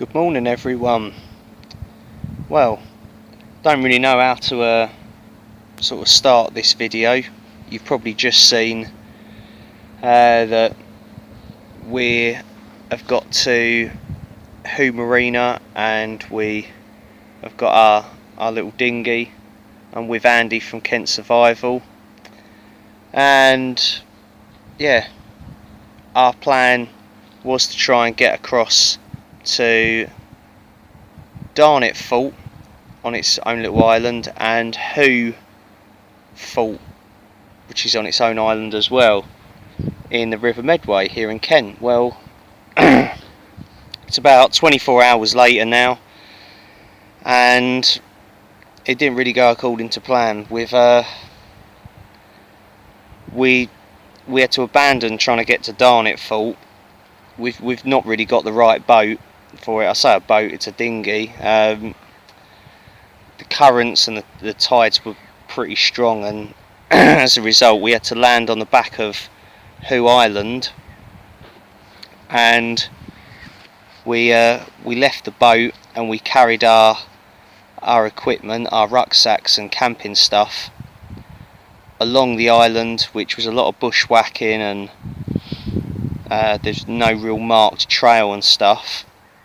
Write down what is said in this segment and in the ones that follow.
Good morning everyone. Well, don't really know how to sort of start this video. You've probably just seen that we have got to Hoo Marina and we have got our little dinghy. I'm with Andy from Kent Survival, and yeah, our plan was to try and get across to Darnet Fault on its own little island, and Hoo Fault, which is on its own island as well, in the River Medway here in Kent. Well, it's about 24 hours later now, and it didn't really go according to plan. We had to abandon trying to get to Darnet Fault. We've not really got the right boat for it. I say a boat, it's a dinghy. The currents and the tides were pretty strong, and as a result we had to land on the back of Hoo Island, and we left the boat and we carried our equipment, our rucksacks and camping stuff, along the island, which was a lot of bushwhacking, and there's no real marked trail and stuff,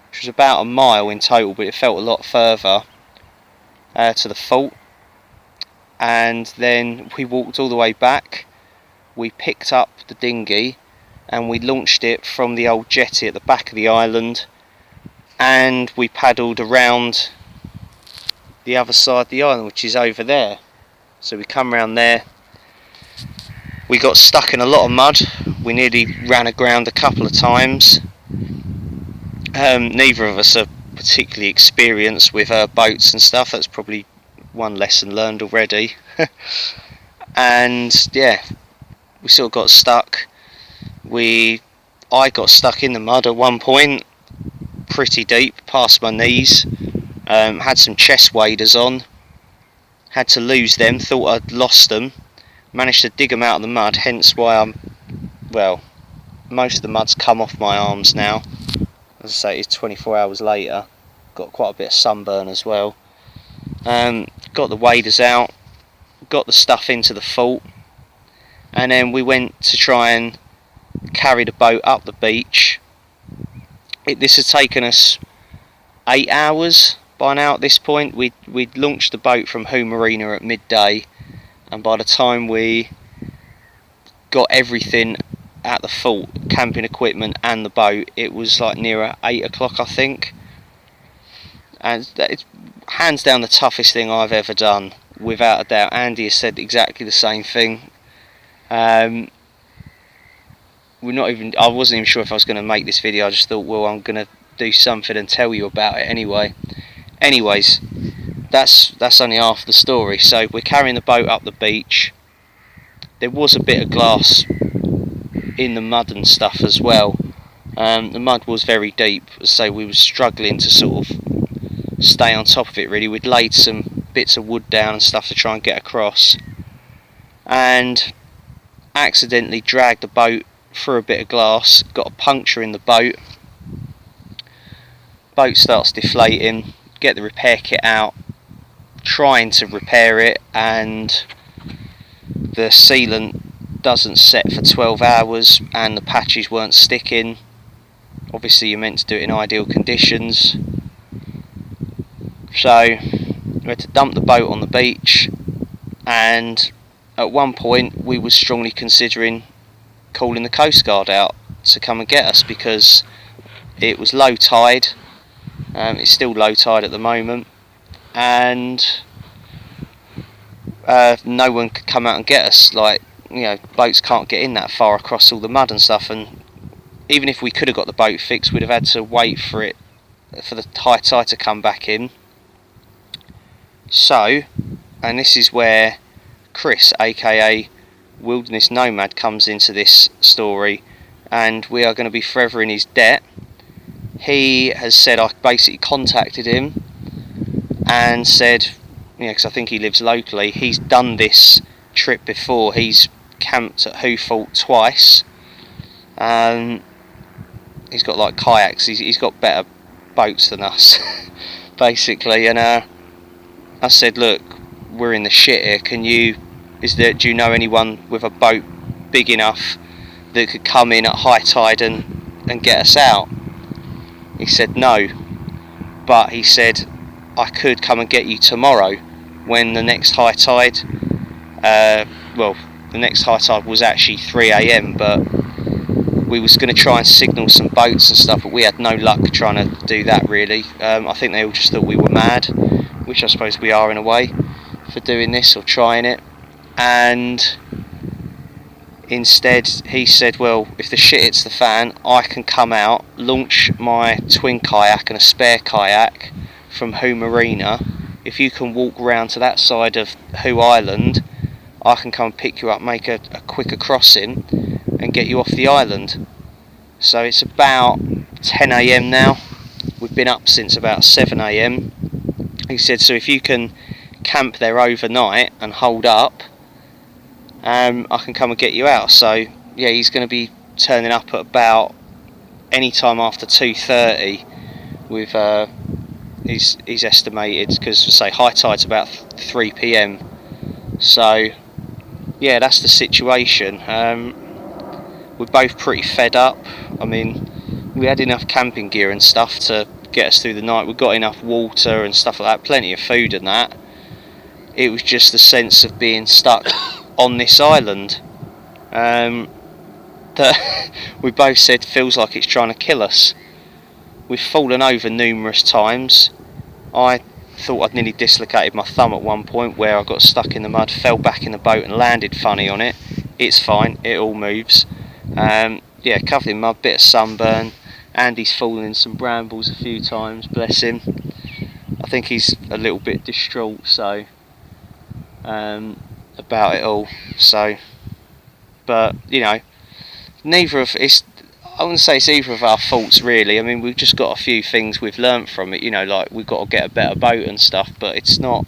which was about a mile in total, but it felt a lot further to the fault. And then we walked all the way back. We picked up the dinghy and we launched it from the old jetty at the back of the island, and we paddled around the other side of the island, which is over there. So we come around there. We got stuck in a lot of mud. We nearly ran aground a couple of times. Neither of us are particularly experienced with boats and stuff. That's probably one lesson learned already. And yeah, we sort of got stuck. I got stuck in the mud at one point, pretty deep, past my knees. Had some chest waders on. Had to lose them. Thought I'd lost them. Managed to dig them out of the mud, hence why most of the mud's come off my arms now. As I say, it's 24 hours later. Got quite a bit of sunburn as well. Got the waders out, got the stuff into the fault, and then we went to try and carry the boat up the beach. This has taken us 8 hours by now at this point. We'd launched the boat from Hoo Marina at midday, and by the time we got everything at the fault, camping equipment and the boat, it was like nearer 8 o'clock I think. And it's hands down the toughest thing I've ever done, without a doubt. Andy has said exactly the same thing. I wasn't even sure if I was going to make this video. I just thought, well, I'm going to do something and tell you about it anyway. Anyways, that's only half the story. So we're carrying the boat up the beach. There was a bit of glass in the mud and stuff as well. The mud was very deep, so we were struggling to sort of stay on top of it really. We'd laid some bits of wood down and stuff to try and get across, and accidentally dragged the boat through a bit of glass, got a puncture in the boat. Boat starts deflating, get the repair kit out, trying to repair it, and the sealant doesn't set for 12 hours and the patches weren't sticking. Obviously you're meant to do it in ideal conditions. So we had to dump the boat on the beach, and at one point we were strongly considering calling the Coast Guard out to come and get us, because it was low tide. It's still low tide at the moment, and no one could come out and get us. Like, you know, boats can't get in that far across all the mud and stuff, and even if we could have got the boat fixed, we'd have had to wait for the high tide to come back in. So, and this is where Chris, aka Wilderness Nomad, comes into this story, and we are going to be forever in his debt. He has said, I basically contacted him and said, you know, because I think he lives locally, he's done this trip before. He's camped at Hoo Fault twice. He's got like kayaks. He's got better boats than us, basically. And I said, look, we're in the shit here. Do you know anyone with a boat big enough that could come in at high tide and get us out? He said no, but he said I could come and get you tomorrow when the next high tide, well, the next high tide was actually 3 AM, but we was going to try and signal some boats and stuff, but we had no luck trying to do that really. I think they all just thought we were mad, which I suppose we are in a way for doing this or trying it. And instead he said, well, if the shit hits the fan, I can come out, launch my twin kayak and a spare kayak from Hoo Marina. If you can walk round to that side of Hoo Island, I can come and pick you up, make a quicker crossing and get you off the island. So it's about 10 AM now. We've been up since about 7 AM. He said, so if you can camp there overnight and hold up, I can come and get you out. So yeah, he's going to be turning up at about any time after 2:30 with he's estimated, because say high tide's about 3 PM. So yeah, that's the situation. We're both pretty fed up. I mean, we had enough camping gear and stuff to get us through the night. We got enough water and stuff like that, plenty of food and that. It was just the sense of being stuck on this island that we both said feels like it's trying to kill us. We've fallen over numerous times. I thought I'd nearly dislocated my thumb at one point where I got stuck in the mud, fell back in the boat and landed funny on it. It's fine, it all moves. Yeah, covered in mud, bit of sunburn. Andy's fallen in some brambles a few times, bless him. I think he's a little bit distraught, so about it all. So, but you know, I wouldn't say it's either of our faults really. I mean, we've just got a few things we've learnt from it, you know, like we've got to get a better boat and stuff, but it's not,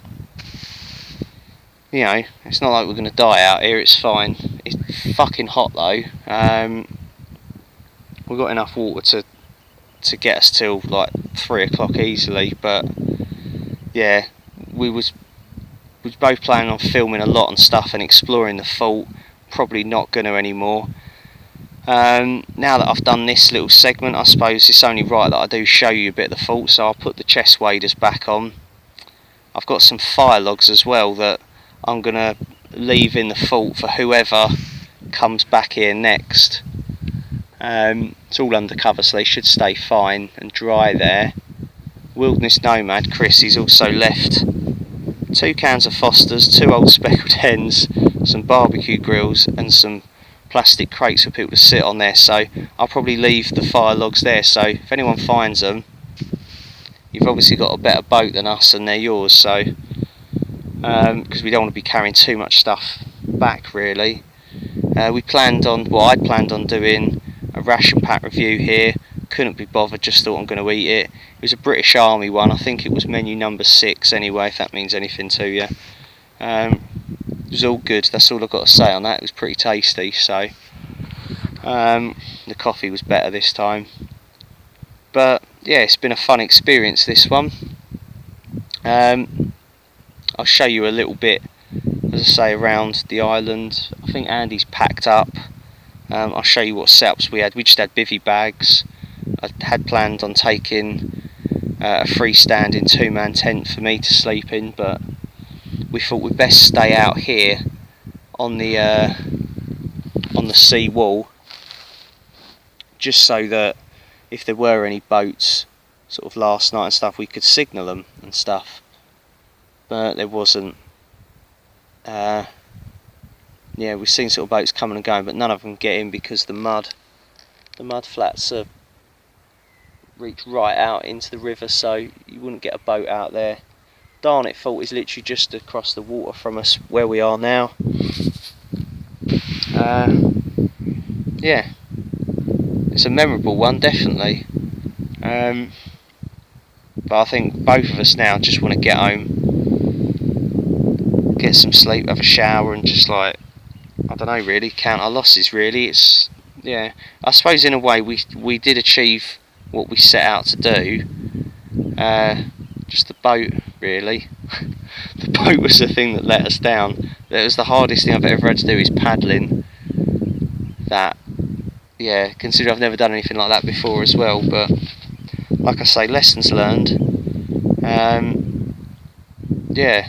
you know, it's not like we're going to die out here. It's fine. It's fucking hot though. We've got enough water to get us till like 3 o'clock easily, but yeah, we was both planning on filming a lot and stuff and exploring the fault. Probably not going to anymore. Now that I've done this little segment, I suppose it's only right that I do show you a bit of the fault, so I'll put the chest waders back on. I've got some fire logs as well that I'm going to leave in the fault for whoever comes back here next. It's all undercover, so they should stay fine and dry there. Wilderness Nomad Chris, he's also left 2 cans of Foster's, 2 old speckled hens, some barbecue grills and some plastic crates for people to sit on there, so I'll probably leave the fire logs there, so if anyone finds them, you've obviously got a better boat than us and they're yours, so because we don't want to be carrying too much stuff back really. I'd planned on doing a ration pack review here, couldn't be bothered, just thought I'm going to eat it. It was a British Army one, I think it was menu number 6 anyway, if that means anything to you. It was all good, that's all I've got to say on that. It was pretty tasty, so the coffee was better this time. But yeah, it's been a fun experience, this one. I'll show you a little bit, as I say, around the island. I think Andy's packed up. I'll show you what setups we had. We just had bivvy bags. I had planned on taking a freestanding 2-man tent for me to sleep in, but we thought we'd best stay out here on the sea wall, just so that if there were any boats sort of last night and stuff, we could signal them and stuff, but there wasn't. Yeah, we've seen sort of boats coming and going, but none of them get in because the mud flats are reach right out into the river, so you wouldn't get a boat out there. Darnit Fault is literally just across the water from us where we are now. Yeah, it's a memorable one, definitely. But I think both of us now just want to get home, get some sleep, have a shower, and just like, I don't know, really count our losses. Really, it's, yeah, I suppose in a way we did achieve what we set out to do. just the boat really. The boat was the thing that let us down. It was the hardest thing I've ever had to do, is paddling. That, yeah, considering I've never done anything like that before as well, but like I say, lessons learned. Yeah,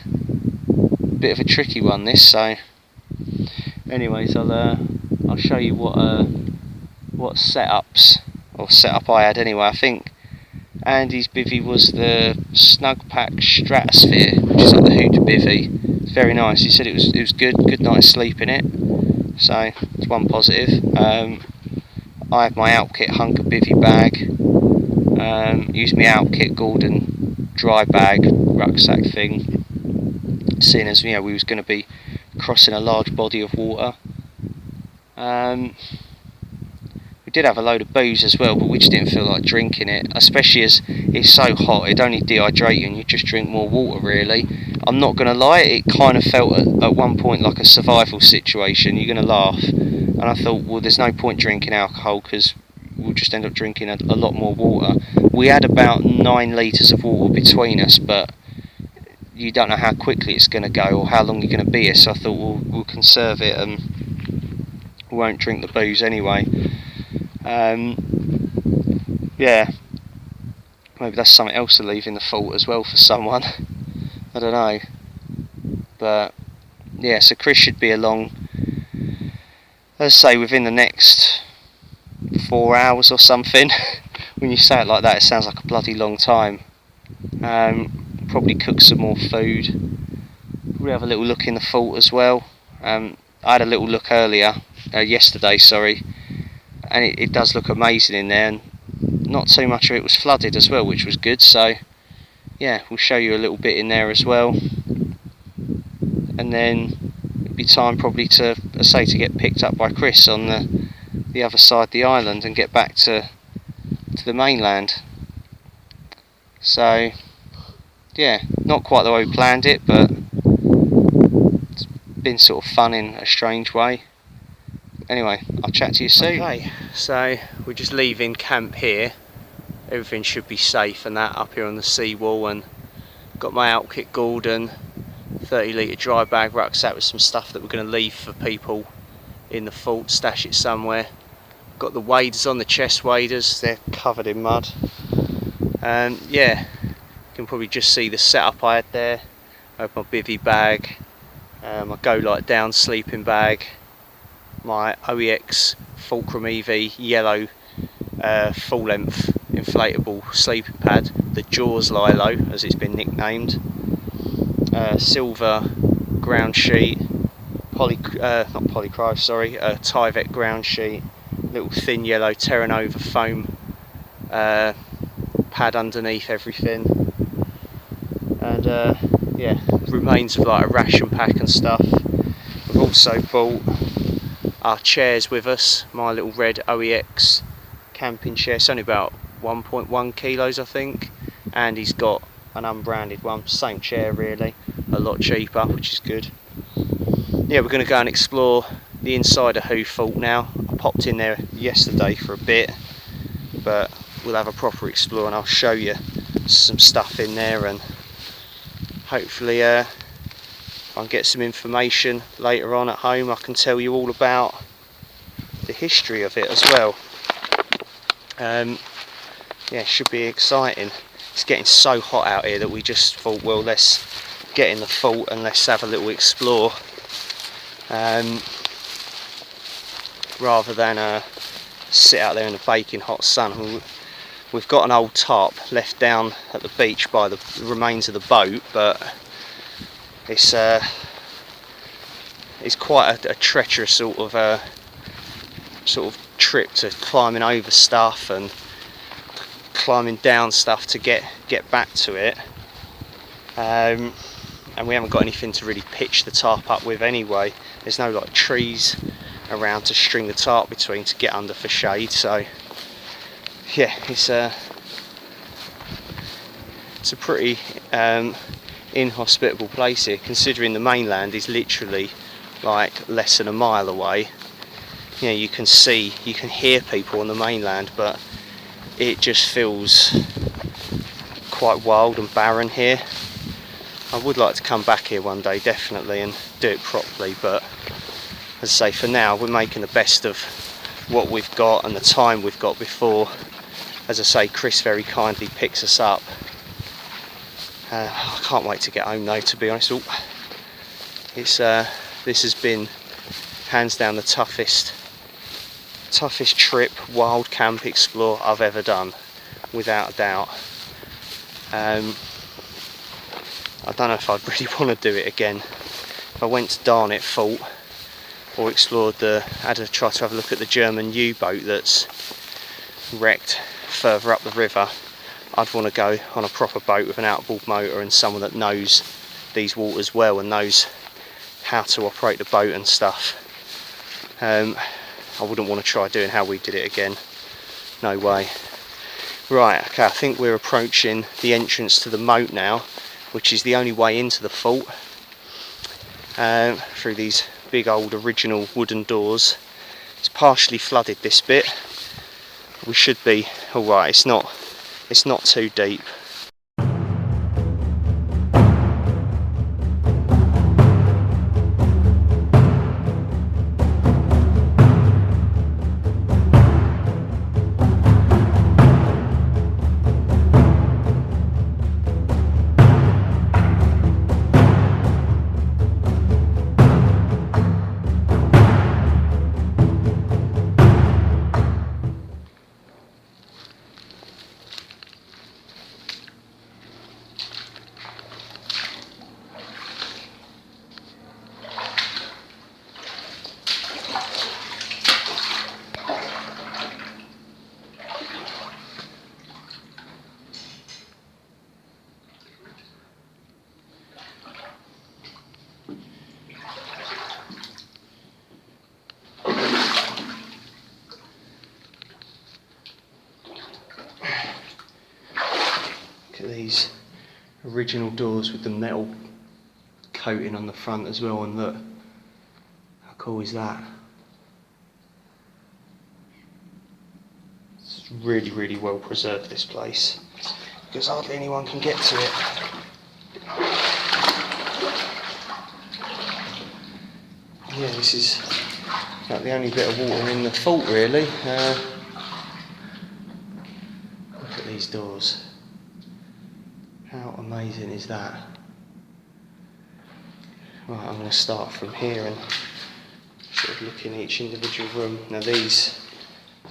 bit of a tricky one this, so anyways, I'll show you what setup I had anyway. I think Andy's bivvy was the Snugpack Stratosphere, which is like the Hoo bivvy. It's very nice. He said it was good night's sleep in it, so it's one positive. I had my Outkit Hunker bivvy bag, used my Outkit Gordon dry bag rucksack thing, seeing as, you know, we was going to be crossing a large body of water. We did have a load of booze as well, but we just didn't feel like drinking it, especially as it's so hot. It'd only dehydrate you and you just drink more water really. I'm not going to lie, it kind of felt at one point like a survival situation. You're going to laugh. And I thought, well, there's no point drinking alcohol because we'll just end up drinking a lot more water. We had about 9 litres of water between us, but you don't know how quickly it's going to go or how long you're going to be here, so I thought we'll conserve it and we won't drink the booze anyway. Yeah, maybe that's something else to leave in the fault as well for someone. I don't know, but yeah, so Chris should be along, let's say within the next 4 hours or something. When you say it like that, it sounds like a bloody long time. Probably cook some more food, probably have a little look in the fault as well. I had a little look earlier, yesterday, sorry, and it does look amazing in there, and not too much of it was flooded as well, which was good. So yeah, we'll show you a little bit in there as well, and then it'll be time probably to get picked up by Chris on the other side of the island and get back to the mainland. So yeah, not quite the way we planned it, but it's been sort of fun in a strange way. Anyway, I'll chat to you soon. Okay, so we're just leaving camp here. Everything should be safe and that up here on the seawall, and got my Outkit Gordon 30 litre dry bag rucksack with some stuff that we're going to leave for people in the fort, stash it somewhere. Got the waders on, the chest waders, they're covered in mud. And yeah, you can probably just see the setup I had there. I have my bivvy bag, my Go Light Down sleeping bag, my OEX Fulcrum EV yellow full length inflatable sleeping pad, the Jaws Lilo as it's been nicknamed, silver ground sheet, Tyvek ground sheet, little thin yellow Terra Nova foam pad underneath everything, and yeah, remains of like a ration pack and stuff. We've also brought our chairs with us, my little red OEX camping chair. It's only about 1.1 kilos I think, and he's got an unbranded one, same chair really, a lot cheaper, which is good. Yeah, we're going to go and explore the inside of Hoo Fort now. I popped in there yesterday for a bit, but we'll have a proper explore and I'll show you some stuff in there, and hopefully I can get some information later on at home. I can tell you all about the history of it as well. Yeah, it should be exciting. It's getting so hot out here that we just thought, well, let's get in the fort and let's have a little explore, rather than sit out there in the baking hot sun. We've got an old tarp left down at the beach by the remains of the boat, but it's quite a treacherous sort of trip to climbing over stuff and climbing down stuff to get back to it, and we haven't got anything to really pitch the tarp up with anyway. There's no like trees around to string the tarp between to get under for shade, so yeah, it's a pretty inhospitable place here, considering the mainland is literally like less than a mile away. You know, you can hear people on the mainland, but it just feels quite wild and barren here. I would like to come back here one day, definitely, and do it properly, but as I say, for now we're making the best of what we've got and the time we've got before, as I say, Chris very kindly picks us up. I can't wait to get home though, to be honest. This has been hands down the toughest trip, wild camp explore I've ever done, without a doubt. I don't know if I'd really want to do it again. If I went to Darnett Fort or explored tried to have a look at the German U-boat that's wrecked further up the river, I'd want to go on a proper boat with an outboard motor and someone that knows these waters well and knows how to operate the boat and stuff. I wouldn't want to try doing how we did it again. No way. Right, okay, I think we're approaching the entrance to the moat now, which is the only way into the fort, through these big old original wooden doors. It's partially flooded, this bit. We should be alright, it's not too deep. Look at these original doors with the metal coating on the front as well, and look, how cool is that? It's really well preserved, this place, because hardly anyone can get to it. Yeah, this is like the only bit of water in the fort, really. Look at these doors. How amazing is that? Right, I'm going to start from here and sort of look in each individual room. Now these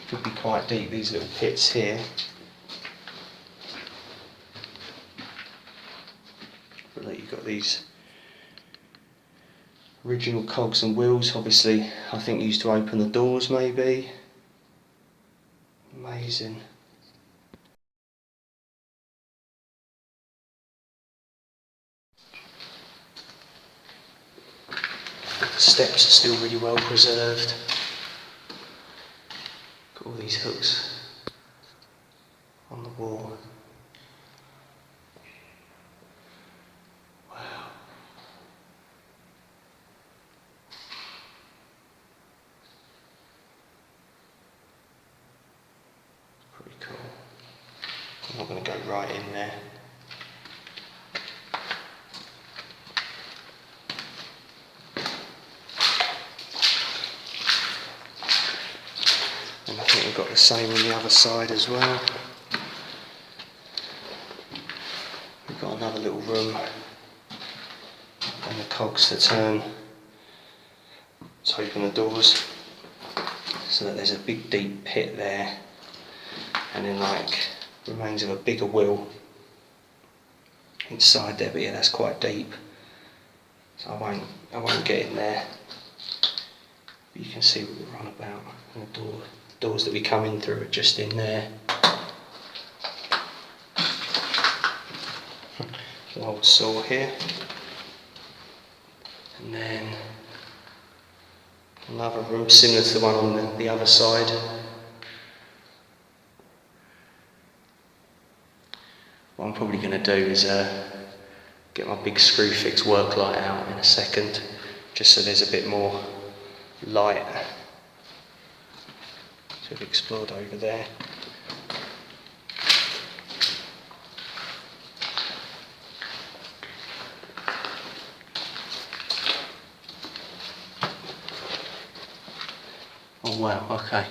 could be quite deep, these little pits here. But look, you've got these original cogs and wheels, obviously I think used to open the doors maybe. Amazing. The steps are still really well preserved. Got all these hooks on the wall. Wow. Pretty cool. I'm not going to go right in there. And I think we've got the same on the other side as well. We've got another little room and the cogs to turn to open the doors, so that there's a big deep pit there, and then like remains of a bigger wheel inside there, but yeah, that's quite deep, so I won't get in there. But you can see what we're on about, and the doors that we come in through are just in there. An old saw here, and then another room similar to the one on the other side. What I'm probably going to do is get my big screw fix work light out in a second, just so there's a bit more light. So we've explored over there. Oh wow, okay.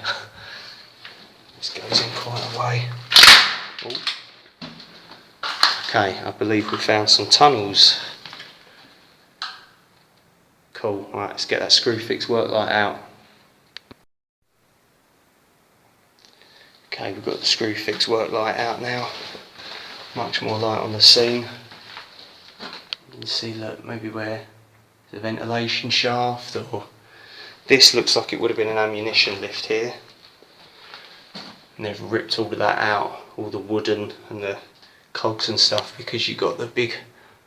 This goes in quite a way. Oh. Okay, I believe we found some tunnels. Cool, right, let's get that screw fix work light out. Okay, we've got the screw fix work light out now. Much more light on the scene. You can see, look, maybe where the ventilation shaft, or this looks like it would have been an ammunition lift here. And they've ripped all of that out, all the wooden and the cogs and stuff, because you've got the big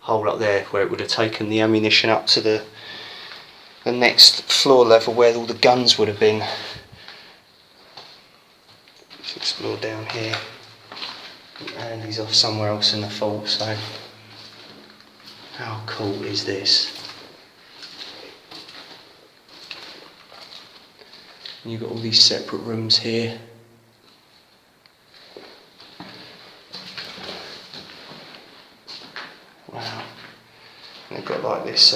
hole up there where it would have taken the ammunition up to the next floor level where all the guns would have been. Let's explore down here. And he's off somewhere else in the fault, so how cool is this? And you've got all these separate rooms here. Wow. And they've got like this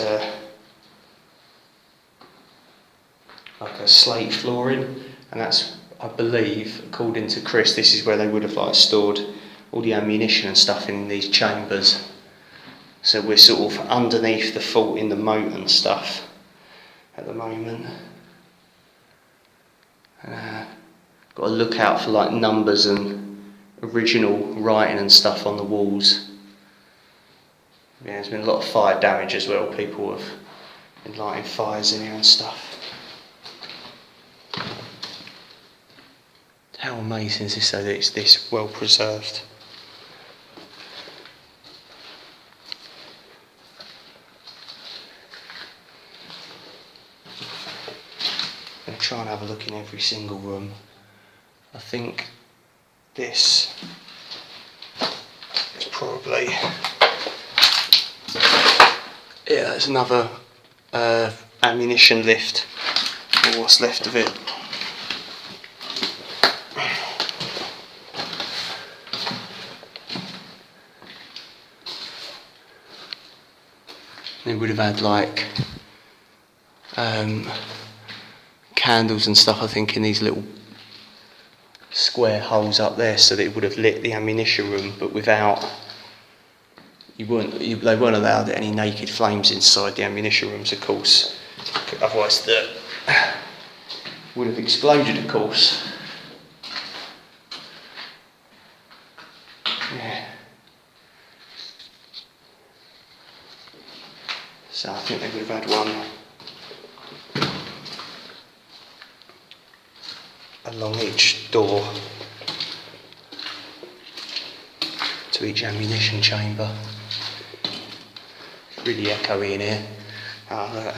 like a slate flooring, and that's, I believe, according to Chris, this is where they would have like stored all the ammunition and stuff in these chambers. So we're sort of underneath the fault in the moat and stuff at the moment. Got to look out for like numbers and original writing and stuff on the walls. Yeah, there's been a lot of fire damage as well. People have been lighting fires in here and stuff. How amazing is this though, that it's this well preserved? I'm going to try and have a look in every single room. I think this is probably, yeah, there's another ammunition lift, or what's left of it. They would have had like candles and stuff, I think, in these little square holes up there, so that it would have lit the ammunition room, but without, they weren't allowed any naked flames inside the ammunition rooms, of course, otherwise the would have exploded, of course. Yeah. So I think they would have had one along each door to each ammunition chamber. It's really echoey in here. Look,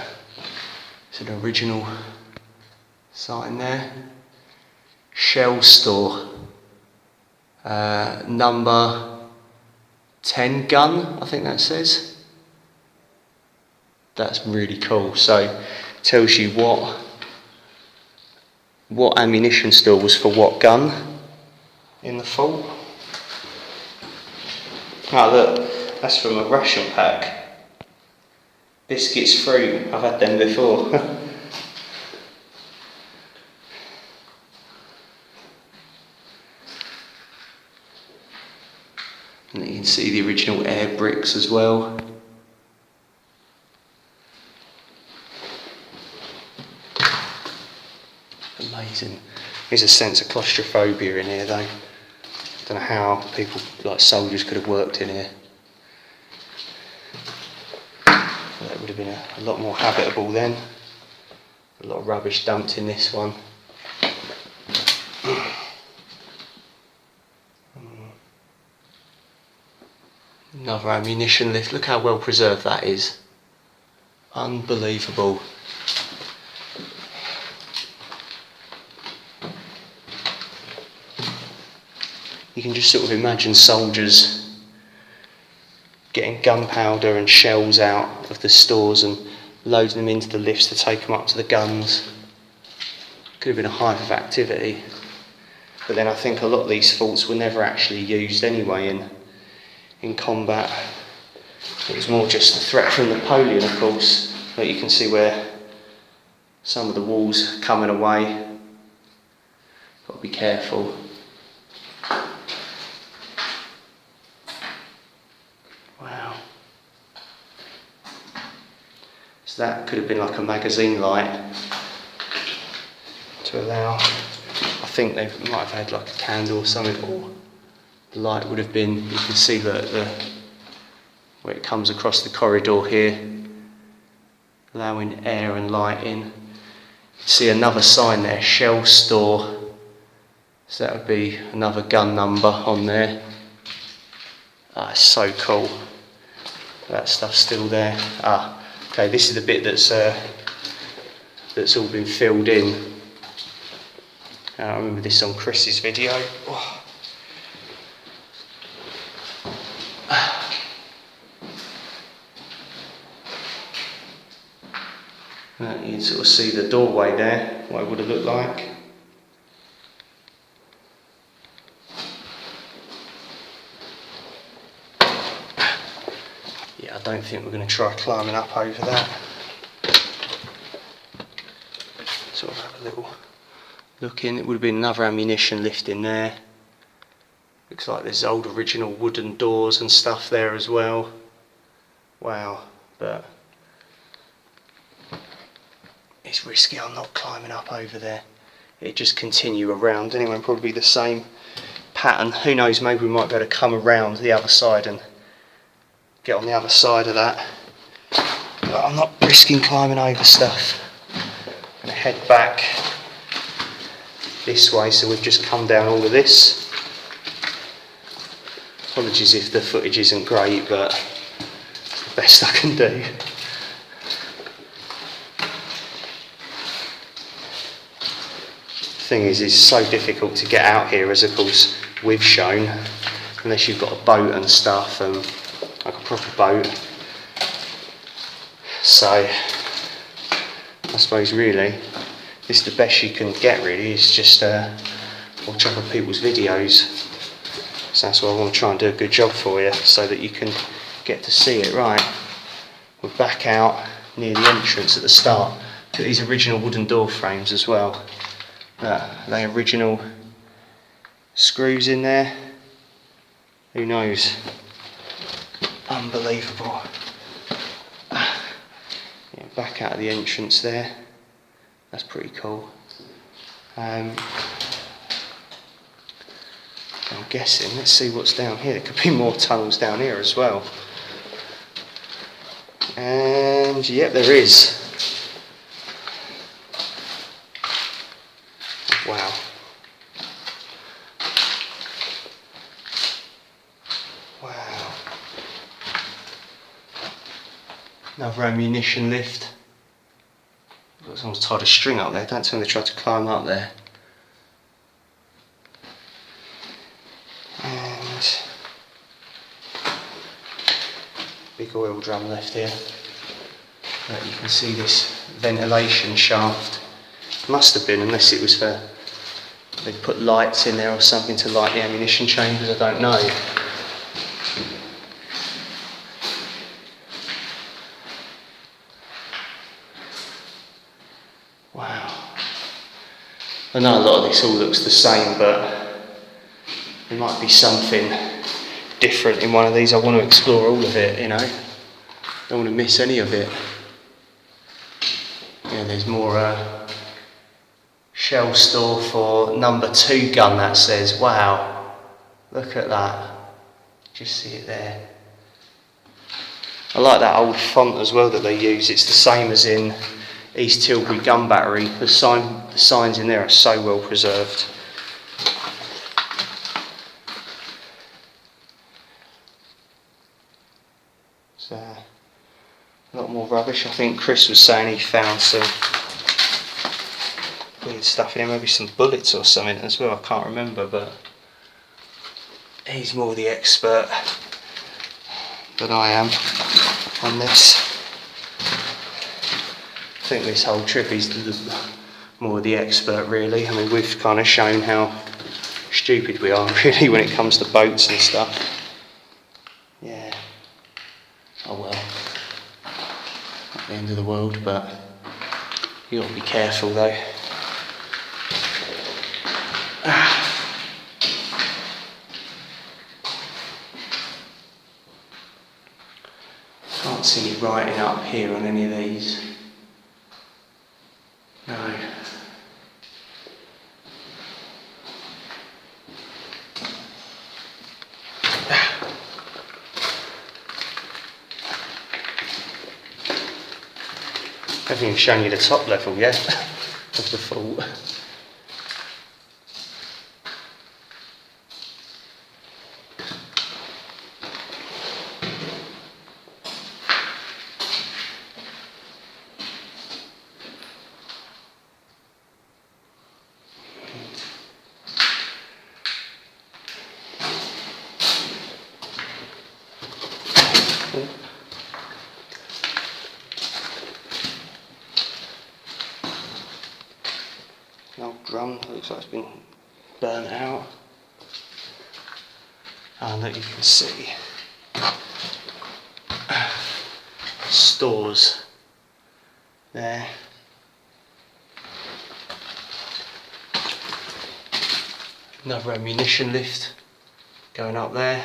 it's an original sign there. Shell store. Number 10 gun, I think that says. That's really cool. So it tells you what ammunition store was for what gun in the fault. Look, that's from a ration pack. Biscuits fruit, I've had them before. And you can see the original air bricks as well. Amazing. There's a sense of claustrophobia in here though. Don't know how people, like soldiers, could have worked in here. That would have been a lot more habitable then. A lot of rubbish dumped in this one. Another ammunition lift. Look how well preserved that is. Unbelievable. You can just sort of imagine soldiers getting gunpowder and shells out of the stores and loading them into the lifts to take them up to the guns. Could have been a hive of activity. But then I think a lot of these forts were never actually used anyway in combat. It was more just a threat from Napoleon, of course. But you can see where some of the walls coming away. Got to be careful. Wow. So that could have been like a magazine light to allow. I think they might have had like a candle or something, or the light would have been. You can see the where it comes across the corridor here, allowing air and light in. See another sign there, shell store. So that would be another gun number on there. Ah, it's so cool. That stuff's still there. Ah, okay. This is the bit that's all been filled in. I remember this on Chris's video. Oh. You can sort of see the doorway there, what it would have looked like. Yeah, I don't think we're going to try climbing up over that. Sort of have a little look in. It would have been another ammunition lift in there. Looks like there's old original wooden doors and stuff there as well. Wow, but it's risky. I'm not climbing up over there. It just continue around anyway, probably the same pattern. Who knows, maybe we might be able to come around the other side and get on the other side of that. But I'm not risking climbing over stuff. I'm going to head back this way, so we've just come down all of this. Apologies if the footage isn't great, but it's the best I can do. Thing is, it's so difficult to get out here, as of course we've shown, unless you've got a boat and stuff, and like a proper boat. So I suppose really this is the best you can get, really, is just watch other people's videos. So that's why I want to try and do a good job for you, so that you can get to see it. Right, we're back out near the entrance at the start. Look at these original wooden door frames as well. Are they original screws in there? Who knows? Unbelievable. Yeah, back out of the entrance there. That's pretty cool. I'm guessing, let's see what's down here. There could be more tunnels down here as well. And yep, there is. Wow. Wow. Another ammunition lift. Someone's tied a string up there. Don't tell me they tried to climb up there. And big oil drum left here. But you can see this ventilation shaft. Must have been, unless it was for, they put lights in there or something to light the ammunition chambers, I don't know. Wow. I know a lot of this all looks the same, but there might be something different in one of these. I want to explore all of it, you know. Don't want to miss any of it. Yeah, there's more shell store for number 2 gun, that says. Wow, look at that. Just see it there. I like that old font as well that they use. It's the same as in East Tilbury Gun Battery. The signs in there are so well preserved. So, a lot more rubbish. I think Chris was saying he found some weird stuff in there, maybe some bullets or something as well. I can't remember, but he's more the expert than I am on this. I think this whole trip is more the expert, really. I mean, we've kind of shown how stupid we are, really, when it comes to boats and stuff. Yeah. Oh well. Not the end of the world, but you got to be careful though. Can't see any writing up here on any of these. No. I haven't even shown you the top level yet of the fort. An old drum, looks like it's been burnt out. And that you can see stores there. Another ammunition lift going up there.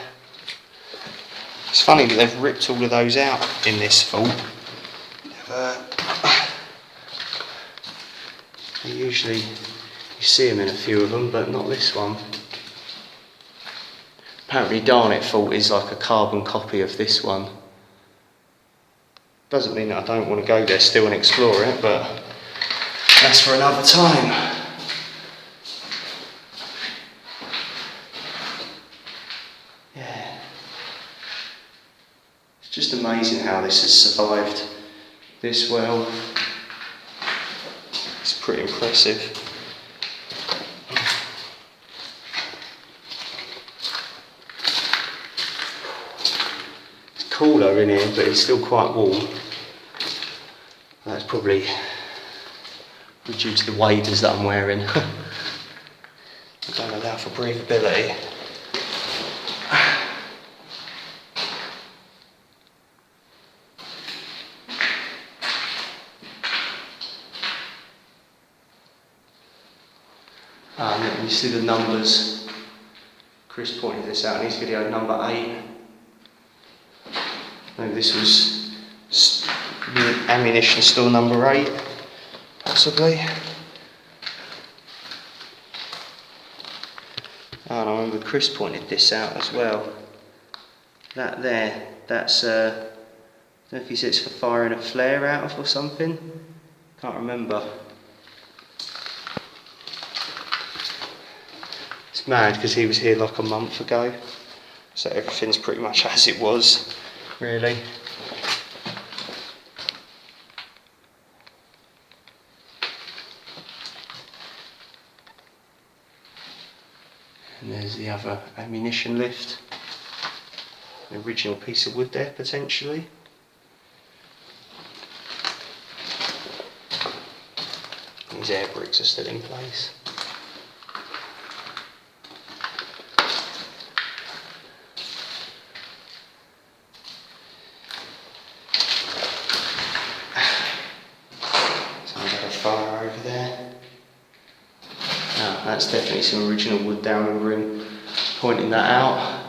It's funny that they've ripped all of those out in this fort. Usually you see them in a few of them, but not this one. Apparently Darnet Fort is like a carbon copy of this one. Doesn't mean that I don't want to go there still and explore it, but that's for another time. Yeah. It's just amazing how this has survived this well. It's pretty impressive. It's cooler in here, but it's still quite warm. That's probably due to the waders that I'm wearing. I don't allow for breathability. You see the numbers. Chris pointed this out in his video, number 8. Maybe this was ammunition store number 8, possibly. Oh, and I remember Chris pointed this out as well. That there, that's, I don't know if he said it's for firing a flare out of or something. Can't remember. It's mad because he was here like a month ago, so everything's pretty much as it was, really. And there's the other ammunition lift. An original piece of wood there, potentially. These air bricks are still in place. Fire over there. Oh, that's definitely some original wood down the rim, pointing that out.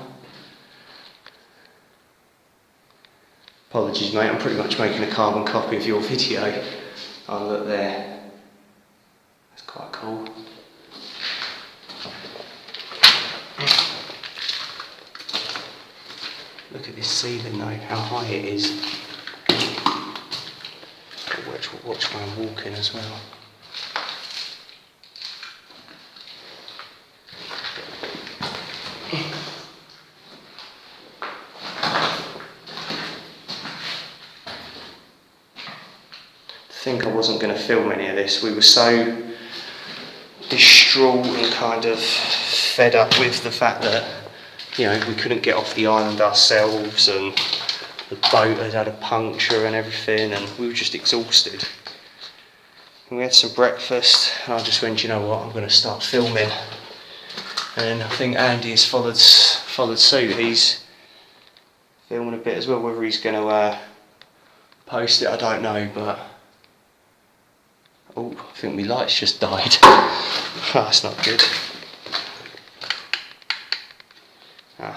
Apologies mate, I'm pretty much making a carbon copy of your video. Oh look there, that's quite cool. Look at this ceiling though, how high it is. Watch where I'm walking as well. I think I wasn't going to film any of this. We were so distraught and kind of fed up with the fact that, you know, we couldn't get off the island ourselves and the boat had a puncture and everything, and we were just exhausted. And we had some breakfast, and I just went, you know what, I'm going to start filming. And I think Andy has followed suit. He's filming a bit as well. Whether he's going to post it, I don't know, but... Oh, I think my lights just died. That's not good.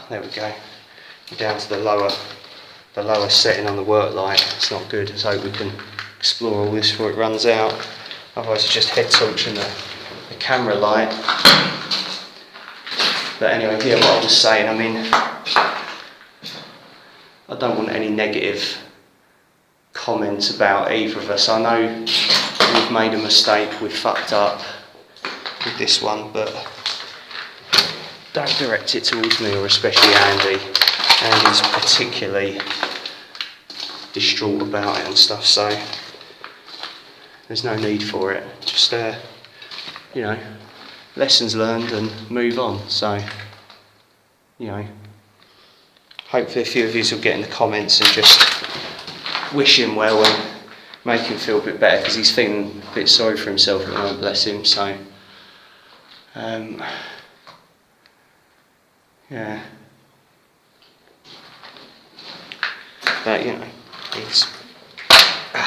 There we go. We're down to the lower setting on the work light. It's not good. Let's hope we can explore all this before it runs out. Otherwise it's just head torching the camera light. But anyway, yeah, what I was saying, I mean, I don't want any negative comments about either of us. I know we've made a mistake, we've fucked up with this one, but don't direct it towards me, or especially Andy. Andy's particularly distraught about it and stuff, so there's no need for it. Just you know, lessons learned and move on. So, you know, hopefully a few of you will get in the comments and just wish him well and make him feel a bit better, because he's feeling a bit sorry for himself at the moment, bless him. So yeah, but you know, he's I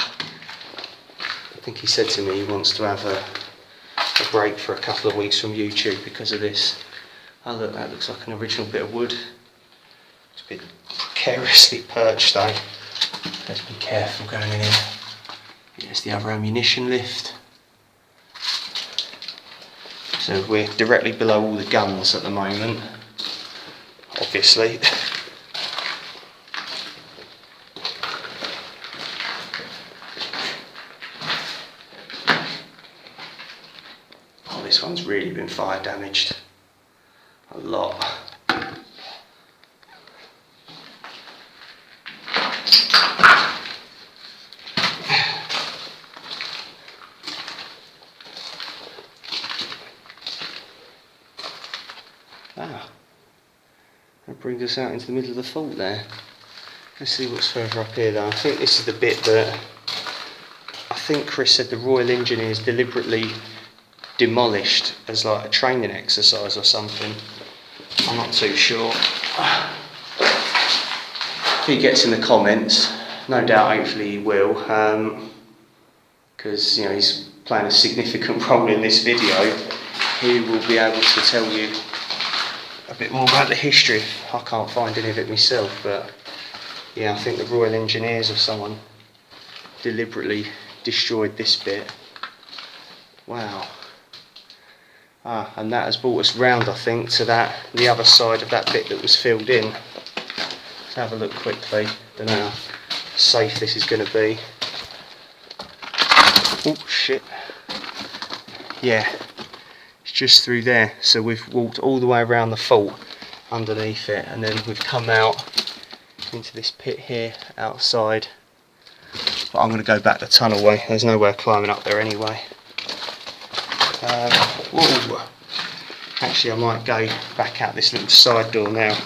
think he said to me he wants to have a break for a couple of weeks from YouTube because of this. Oh look, that looks like an original bit of wood. It's a bit precariously perched though. Let's be careful going in here. Here's the other ammunition lift. So we're directly below all the guns at the moment, obviously. Oh, this one's really been fire damaged. A lot. That brings us out into the middle of the fault there. Let's see what's further up here though. I think this is the bit that I think Chris said the Royal Engineers deliberately demolished as like a training exercise or something. I'm not too sure. If he gets in the comments, no doubt hopefully he will, because you know he's playing a significant role in this video. He will be able to tell you a bit more about the history. I can't find any of it myself, but yeah, I think the Royal Engineers or someone deliberately destroyed this bit. Wow. And that has brought us round, I think, to the other side of that bit that was filled in. Let's have a look quickly. Don't know how safe this is going to be. Oh shit. Yeah. Just through there, so we've walked all the way around the fault underneath it, and then we've come out into this pit here outside. But I'm going to go back the tunnel way. There's no way of climbing up there anyway. Whoa. Actually, I might go back out this little side door now,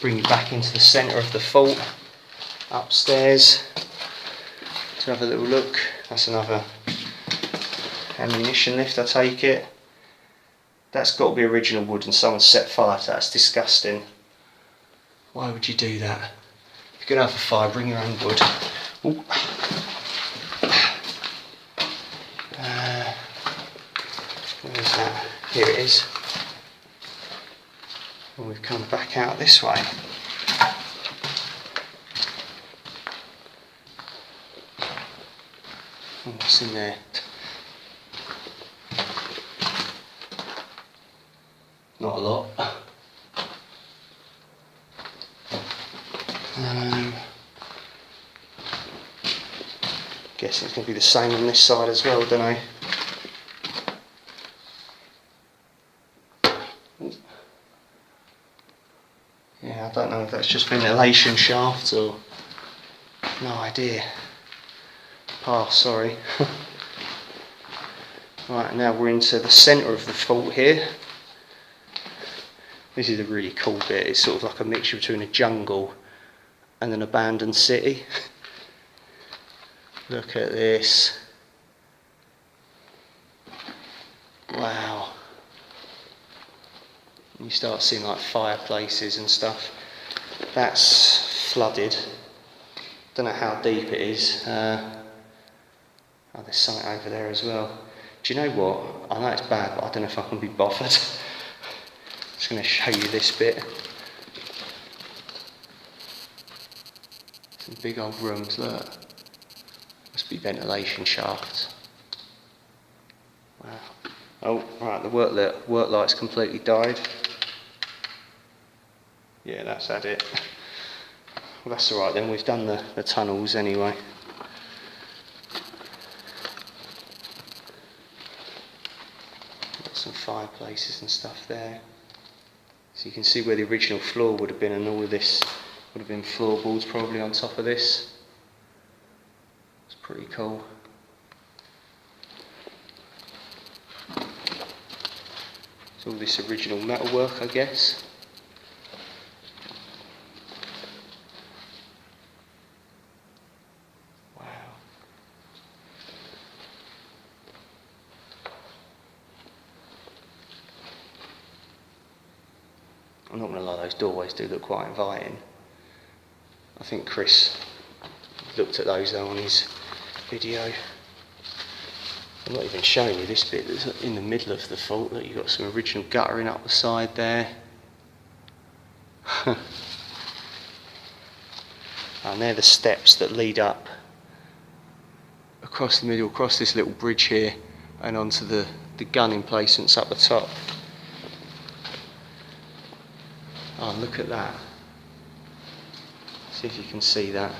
bring you back into the centre of the fault upstairs to have a little look. That's another ammunition lift, I take it. That's got to be original wood and someone set fire to that. That's disgusting. Why would you do that? If you're going to have a fire, bring your own wood. Where is that? Here it is. And we've come back out this way. What's in there? Not a lot. Guessing it's going to be the same on this side as well, don't I? Yeah, I don't know if that's just ventilation shafts or... no idea. Pass, sorry. Right, now we're into the centre of the fault here. This is a really cool bit. It's sort of like a mixture between a jungle and an abandoned city. Look at this. Wow. You start seeing like fireplaces and stuff. That's flooded. Don't know how deep it is. Oh, there's something over there as well. Do you know what? I know it's bad, but I don't know if I can be bothered. Just going to show you this bit. Some big old rooms, look. Must be ventilation shafts. Wow. Oh, right, the work light's completely died. Yeah, that's had it. Well, that's alright then, we've done the tunnels anyway. Got some fireplaces and stuff there. So you can see where the original floor would have been, and all of this would have been floorboards probably on top of this. It's pretty cool. It's all this original metalwork, I guess. Wow. I'm not going to lie, those doorways do look quite inviting. I think Chris looked at those though on his video. I'm not even showing you this bit that's in the middle of the vault. Look, you've got some original guttering up the side there. And they're the steps that lead up across the middle, across this little bridge here, and onto the gun emplacements up the top. Oh, look at that. See if you can see that.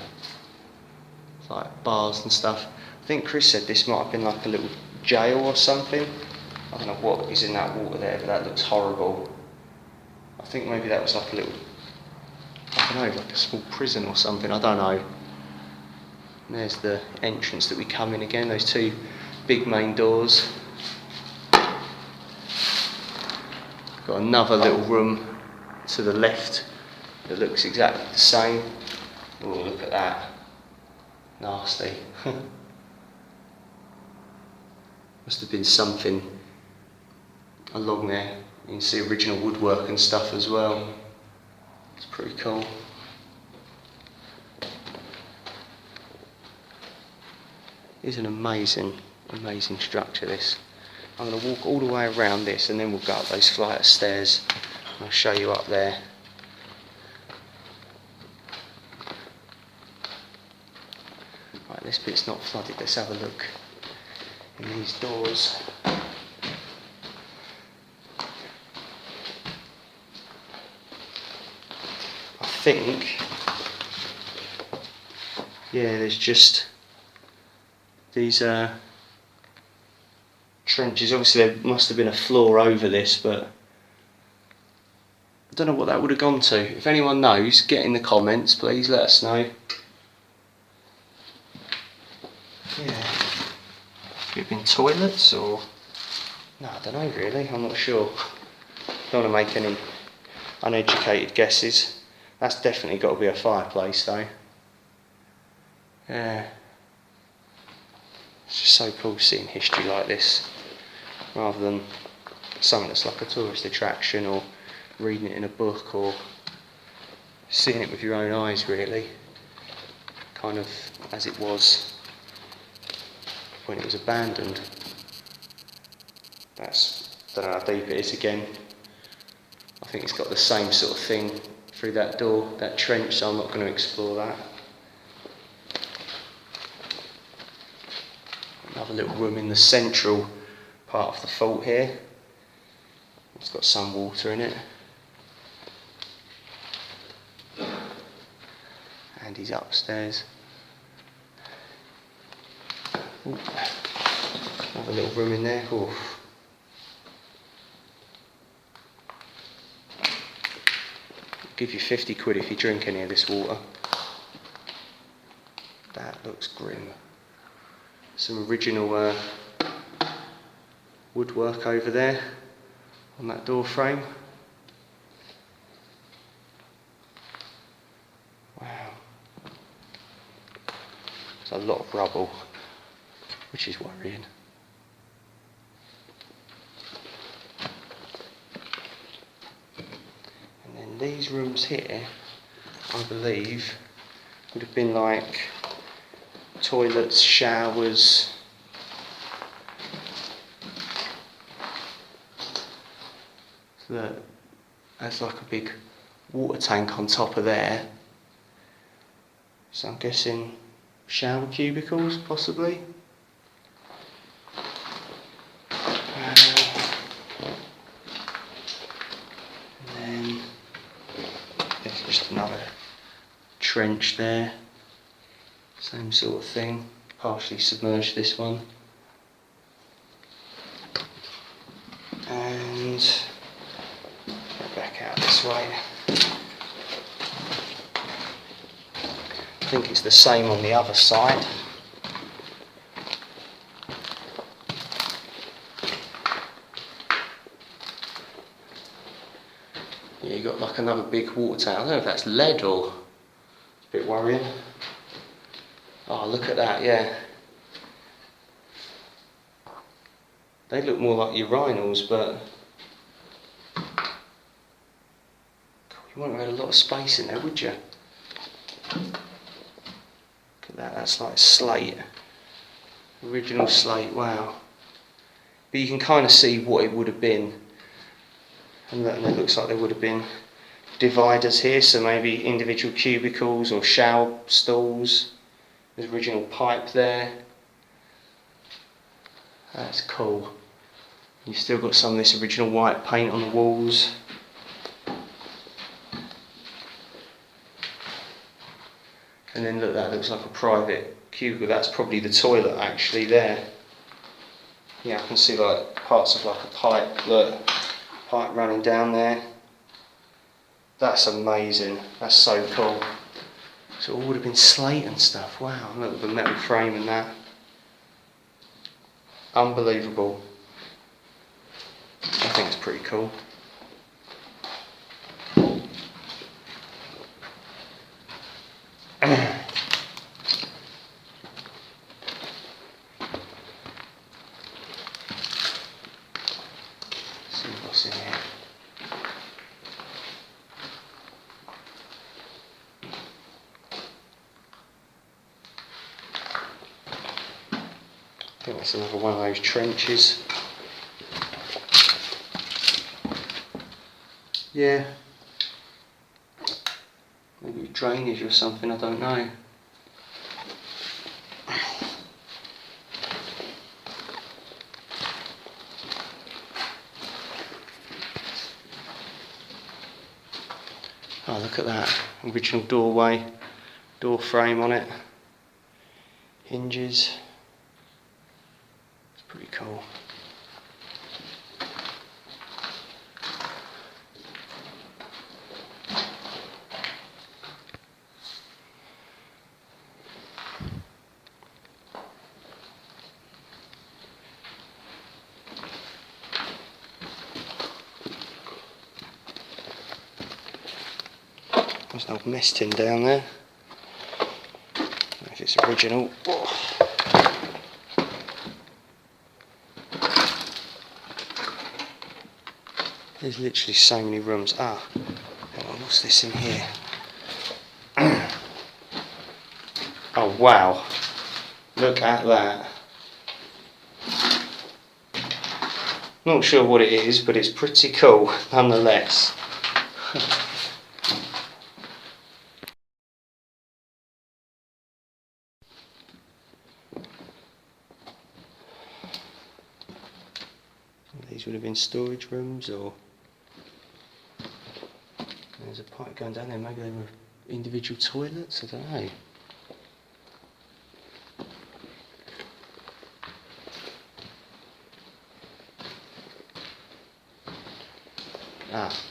It's like bars and stuff. I think Chris said this might have been like a little jail or something. I don't know what is in that water there, but that looks horrible. I think maybe that was like a little, I don't know, like a small prison or something, I don't know. And there's the entrance that we come in again, those two big main doors. Got another little room to the left that looks exactly the same. Oh, look at that. Nasty. Must have been something along there. You can see original woodwork and stuff as well. It's pretty cool. It's an amazing, amazing structure, this. I'm going to walk all the way around this and then we'll go up those flight of stairs. I'll show you up there. Right, this bit's not flooded. Let's have a look in these doors. I think, yeah, there's just these trenches. Obviously there must have been a floor over this, but I don't know what that would have gone to. If anyone knows, get in the comments, please let us know. Yeah. Could it have been toilets or? No, I don't know really, I'm not sure. Don't want to make any uneducated guesses. That's definitely got to be a fireplace though. Yeah. It's just so cool seeing history like this, rather than something that's like a tourist attraction or reading it in a book or seeing it with your own eyes really, kind of as it was when it was abandoned. That's, don't know how deep it is again. I think it's got the same sort of thing through that door, that trench, so I'm not going to explore that. Another little room in the central part of the vault here. It's got some water in it. And he's upstairs. Ooh. Another little room in there. Ooh. I'll give you 50 quid if you drink any of this water. That looks grim. Some original woodwork over there on that door frame. Wow. There's a lot of rubble, which is worrying. And then these rooms here, I believe, would have been like toilets, showers. So there's like a big water tank on top of there. So I'm guessing shower cubicles, possibly. And then there's just another trench there. Same sort of thing. Partially submerged this one. And go back out this way. I think it's the same on the other side. Yeah, you got like another big water tank. I don't know if that's lead or a bit worrying. Oh, look at that, yeah. They look more like urinals, but God, you wouldn't have had a lot of space in there, would you? Look at that, that's like slate. Original slate, wow. But you can kind of see what it would have been. And it looks like there would have been dividers here, so maybe individual cubicles or shower stalls. There's original pipe there. That's cool. You've still got some of this original white paint on the walls. And then look, that looks like a private cubicle. That's probably the toilet actually there. Yeah, I can see like parts of like a pipe, look, pipe running down there. That's amazing. That's so cool. So it all would have been slate and stuff. Wow, look at the metal frame and that. Unbelievable. I think it's pretty cool. See what's in here. I think that's another one of those trenches. Yeah. Maybe drainage or something, I don't know. Oh, look at that. Original doorway, door frame on it. Hinges. It's pretty cool. There's an old mess tin down there. I don't know if it's original. Oh. There's literally so many rooms. Ah, hang on, what's this in here? Oh wow, look at that. Not sure what it is, but it's pretty cool nonetheless. These would have been storage rooms, or there's a pipe going down there. Maybe they were individual toilets, I don't know. Ah,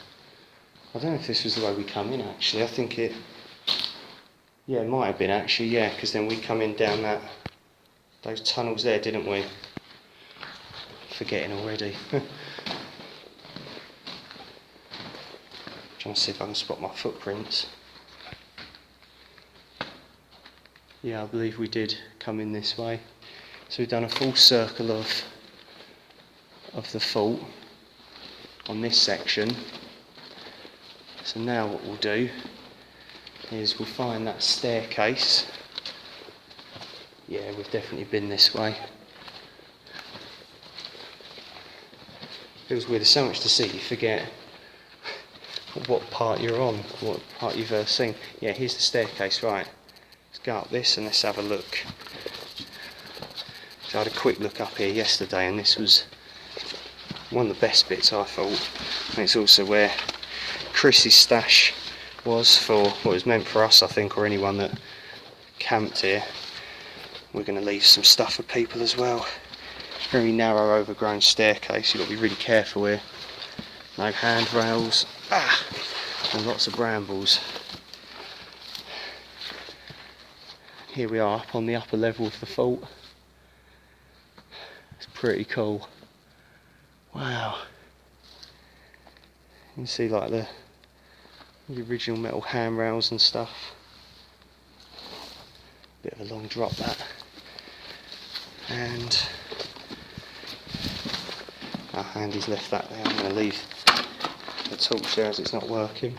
I don't know if this was the way we come in actually. I think it, yeah, it might have been actually, yeah, because then we come in down those tunnels there, didn't we? Forgetting already. Trying to see if I can spot my footprints. Yeah, I believe we did come in this way. So we've done a full circle of the fort on this section. So now what we'll do is we'll find that staircase. Yeah, we've definitely been this way. Feels weird, there's so much to see, you forget what part you're on, what part you've seen. Yeah, here's the staircase, right. Let's go up this and let's have a look. So I had a quick look up here yesterday, and this was one of the best bits, I thought. And it's also where Chris's stash was for what it was meant for us, I think, or anyone that camped here. We're going to leave some stuff for people as well. Very narrow, overgrown staircase. You've got to be really careful here. No handrails. And lots of brambles. Here we are up on the upper level of the fort. It's pretty cool. Wow. You can see like the original metal handrails and stuff. Bit of a long drop that. And Andy's left that there. I'm going to leave the torch there as it's not working.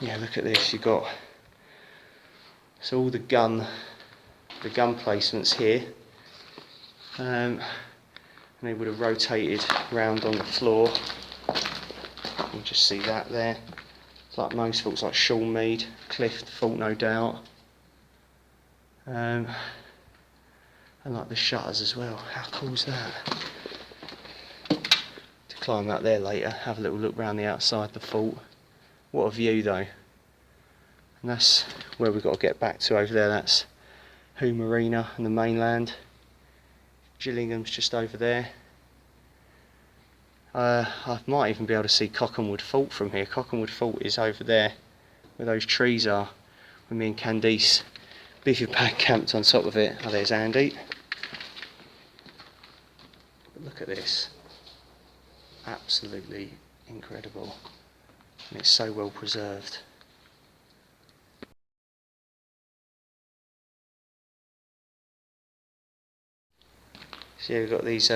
Yeah, look at this. You've got all the gun placements here. And they would have rotated round on the floor. You can just see that there. It's like most forts, like Shawmead, Clift fort, no doubt. And like the shutters as well. How cool is that? To climb up there later, have a little look round the outside the fort. What a view though. And that's where we've got to get back to over there. That's Hoo Marina and the mainland. Gillingham's just over there. I might even be able to see Cockenwood Fort from here. Cockenwood Fort is over there where those trees are, where me and Candice Beefy Pad camped on top of it. Oh, there's Andy. But look at this. Absolutely incredible. And it's so well preserved. So we've got these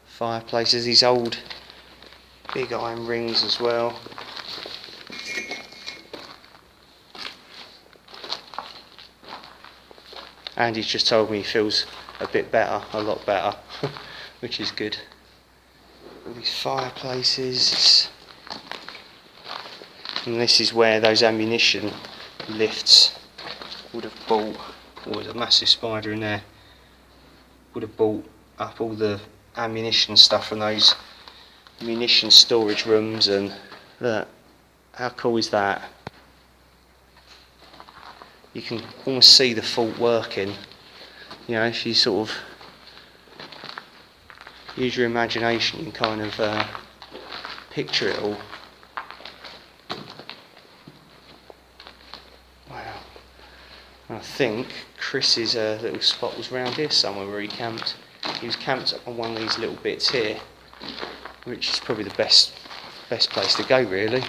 fireplaces, these old big iron rings as well. Andy's just told me he feels a bit better, a lot better, which is good. All these fireplaces. And this is where those ammunition lifts would have bought. Oh, there's a massive spider in there. Would have bought up all the ammunition stuff from those munition storage rooms. And look, how cool is that? You can almost see the fort working. You know, if you sort of use your imagination, you can kind of picture it all. Wow. And I think Chris's little spot was round here somewhere where he camped. He was camped up on one of these little bits here, which is probably the best place to go really.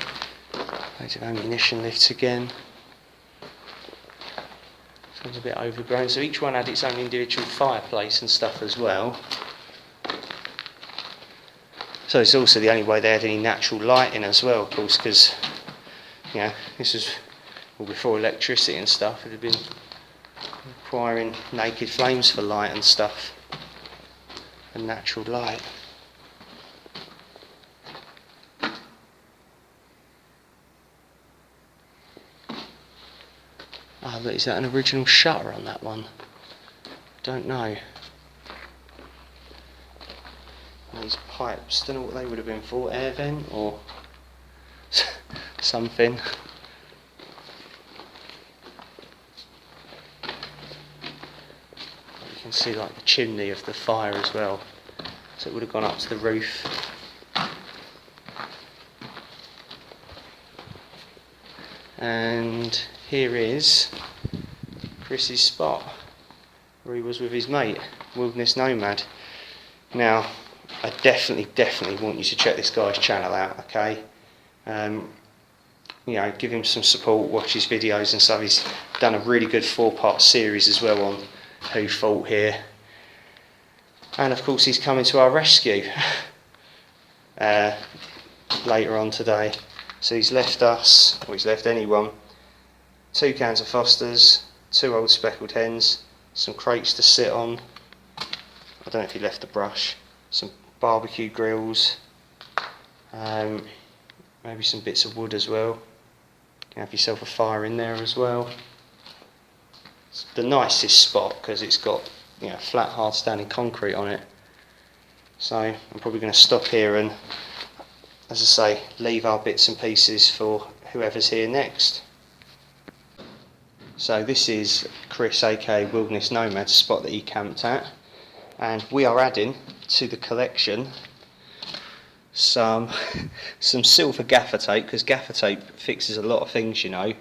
Loads of ammunition lifts again. Sounds a bit overgrown. So each one had its own individual fireplace and stuff as well. So it's also the only way they had any natural lighting as well, of course, because you know, this was before electricity and stuff. It had been requiring naked flames for light and stuff, and natural light. Ah, but is that an original shutter on that one? Don't know. These pipes, don't know what they would have been for, air vent or something. You can see like the chimney of the fire as well, so it would have gone up to the roof. And here is Chris's spot where he was with his mate, Wilderness Nomad. Now, I definitely want you to check this guy's channel out, okay? You know, give him some support, watch his videos and stuff. He's done a really good 4-part series as well on who fought here. And of course he's coming to our rescue later on today. So he's left us, or he's left anyone, 2 cans of Foster's, 2 old speckled hens, some crates to sit on. I don't know if he left the brush. Some barbecue grills, maybe some bits of wood as well. You can have yourself a fire in there as well. It's the nicest spot because it's got, you know, flat, hard standing concrete on it. So I'm probably going to stop here and, as I say, leave our bits and pieces for whoever's here next. So this is Chris, aka Wilderness Nomad's spot that he camped at, and we are adding to the collection some silver gaffer tape, because gaffer tape fixes a lot of things, you know.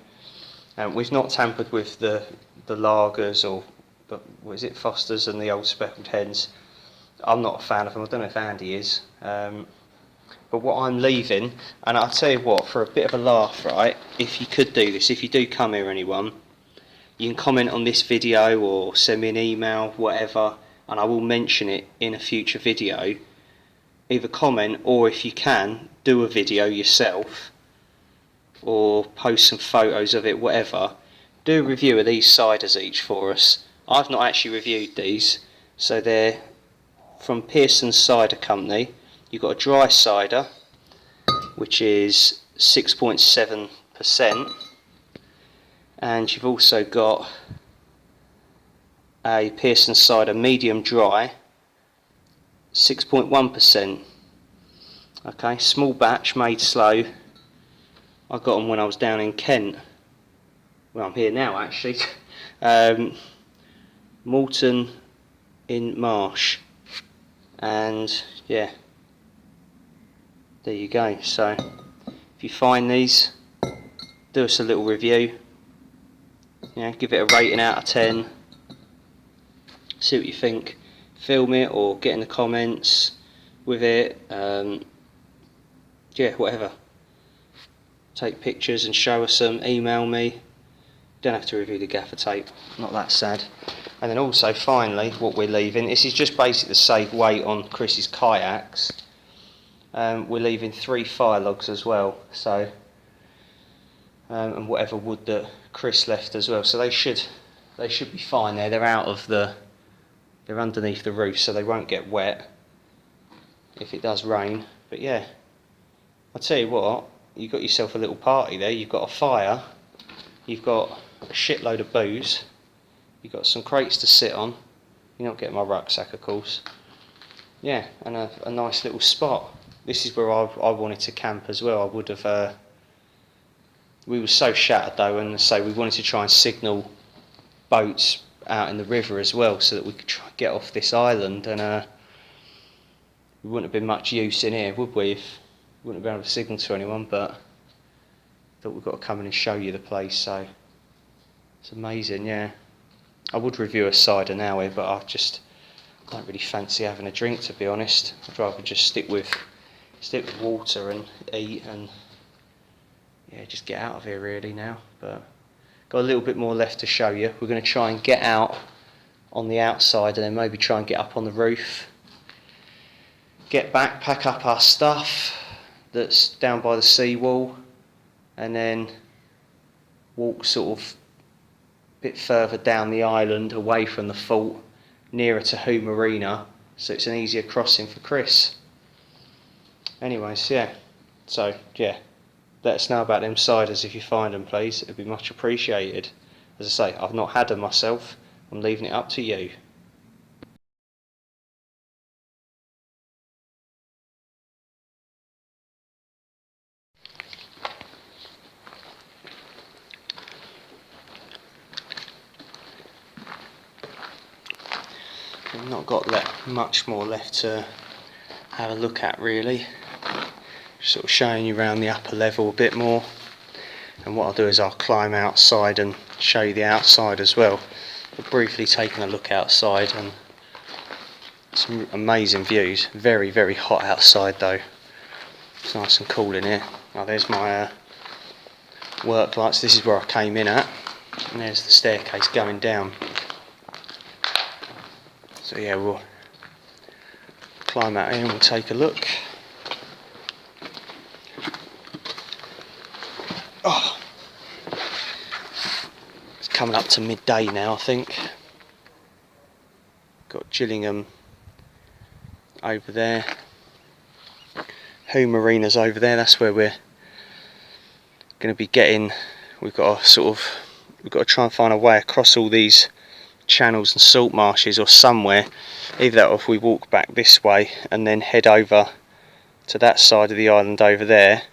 We've not tampered with the lagers, or what is it, Fosters and the old speckled hens. I'm not a fan of them. I don't know if Andy is. But what I'm leaving, and I'll tell you what, for a bit of a laugh, right, if you could do this, if you do come here, anyone, you can comment on this video or send me an email, whatever, and I will mention it in a future video. Either comment, or if you can, do a video yourself, or post some photos of it, whatever. Do a review of these ciders each for us. I've not actually reviewed these, so they're from Pearson's Cider Company. You've got a dry cider, which is 6.7%, and you've also got a Pearson's Cider medium dry, 6.1%. Okay, small batch, made slow. I got them when I was down in Kent. Well, I'm here now actually. Malton in Marsh, and yeah, there you go. So if you find these, do us a little review. Yeah, give it a rating out of 10. See what you think. Film it or get in the comments with it. Yeah, whatever. Take pictures and show us some. Email me. Don't have to review the gaffer tape. Not that sad. And then also, finally, what we're leaving. This is just basically to save weight on Chris's kayaks. We're leaving 3 fire logs as well. So, and whatever wood that Chris left as well. So they should be fine there. They're out of the. They're underneath the roof, so they won't get wet if it does rain. But yeah, I'll tell you what. You've got yourself a little party there. You've got a fire. You've got a shitload of booze. You've got some crates to sit on. You're not getting my rucksack, of course. Yeah, and a nice little spot. This is where I wanted to camp as well. I would have. We were so shattered though, and so we wanted to try and signal boats out in the river as well, so that we could try and get off this island. And we wouldn't have been much use in here, would we? If we wouldn't have been able to signal to anyone. But I thought we've got to come in and show you the place. So it's amazing, yeah. I would review a cider now here, but I don't really fancy having a drink, to be honest. I'd rather just stick with water and eat, and yeah, just get out of here really now. But got a little bit more left to show you. We're going to try and get out on the outside, and then maybe try and get up on the roof. Get back, pack up our stuff that's down by the seawall, and then walk sort of a bit further down the island, away from the fort, nearer to Hoo Marina, so it's an easier crossing for Chris. Anyways, yeah. So yeah, let us know about them ciders if you find them, please. It'd be much appreciated. As I say, I've not had them myself. I'm leaving it up to you. I've not got much more left to have a look at really. Just sort of showing you around the upper level a bit more. And what I'll do is I'll climb outside and show you the outside as well. But briefly taking a look outside, and some amazing views. Very, very hot outside though. It's nice and cool in here. Now there's my work lights. This is where I came in at. And there's the staircase going down. So yeah, we'll climb out here and we'll take a look. Oh, it's coming up to midday now, I think. Got Gillingham over there. Hoo Marina's over there. That's where we're going to be getting. We've got a sort of we've got to try and find a way across all these channels and salt marshes or somewhere. Either that or if we walk back this way and then head over to that side of the island over there,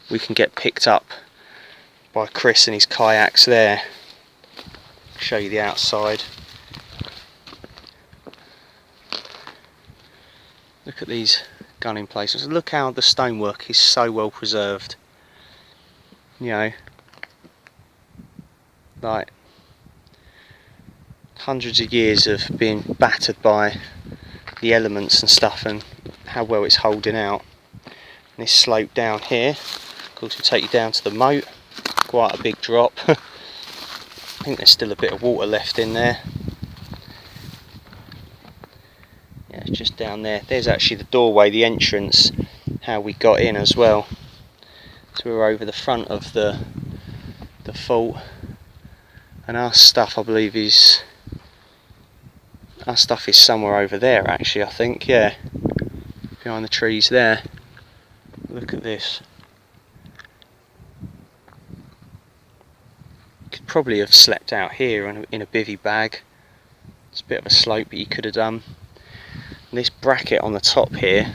we can get picked up by Chris and his kayaks there. Show you the outside. Look at these gun emplacements. Look how the stonework is so well preserved. You know, like hundreds of years of being battered by the elements and stuff, and how well it's holding out. And this slope down here, of course, will take you down to the moat. Quite a big drop. I think there's still a bit of water left in there. Yeah, it's just down there. There's actually the doorway, the entrance, how we got in as well. So we're over the front of the fort, and our stuff, I believe, is somewhere over there actually, I think, yeah, behind the trees there. Look at this. Could probably have slept out here in a bivvy bag. It's a bit of a slope, but you could have done. And this bracket on the top here,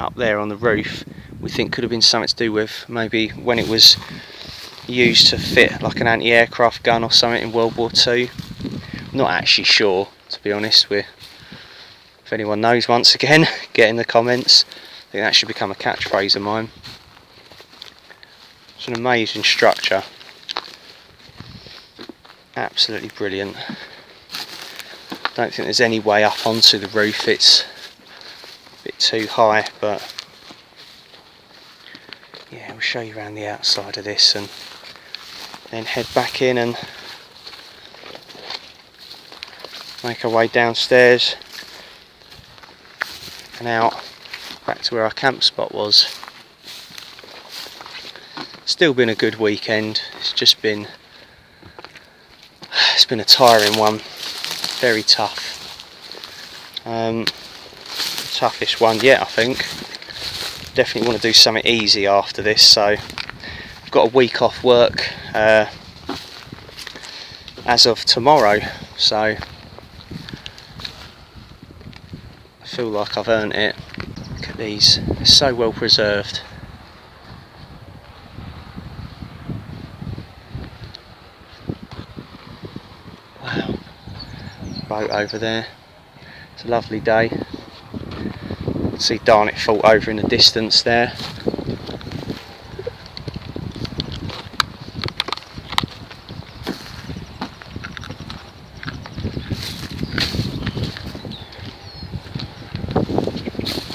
up there on the roof, we think could have been something to do with maybe when it was used to fit like an anti-aircraft gun or something in World War II. Not actually sure, to be honest. If anyone knows, once again, get in the comments. I think that should become a catchphrase of mine. It's an amazing structure. Absolutely brilliant. Don't think there's any way up onto the roof. It's a bit too high, but yeah, we'll show you around the outside of this and then head back in and make our way downstairs and out back to where our camp spot was. Still been a good weekend. It's been a tiring one, very tough. Toughest one yet, I think. Definitely want to do something easy after this, so I've got a week off work as of tomorrow, so I feel like I've earned it. Look at these, they're so well preserved. Wow, boat over there. It's a lovely day. See Darnit Fort over in the distance there.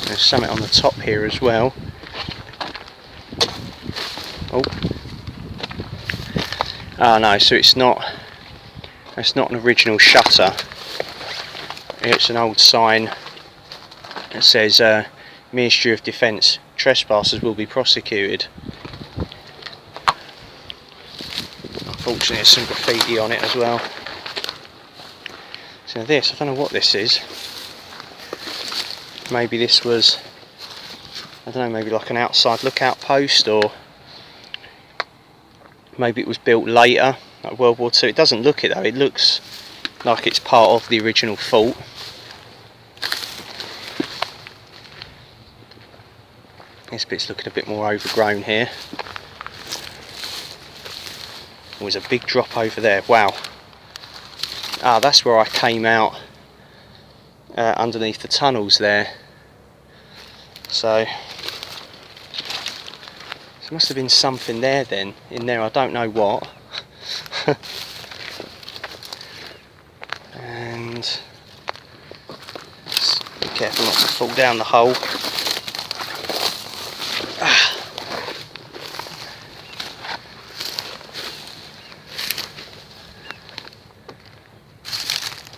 There's something on the top here as well. Oh no, so it's not an original shutter. It's an old sign that says Ministry of Defence, trespassers will be prosecuted. Unfortunately there's some graffiti on it as well. So this, I don't know what this is. Maybe this was, I don't know, maybe like an outside lookout post, or maybe it was built later, like World War II. It doesn't look it though, it looks like it's part of the original fort. This bit's looking a bit more overgrown here. There was a big drop over there, wow. Ah, that's where I came out underneath the tunnels there. So there must have been something there then, in there, I don't know what. And just be careful not to fall down the hole.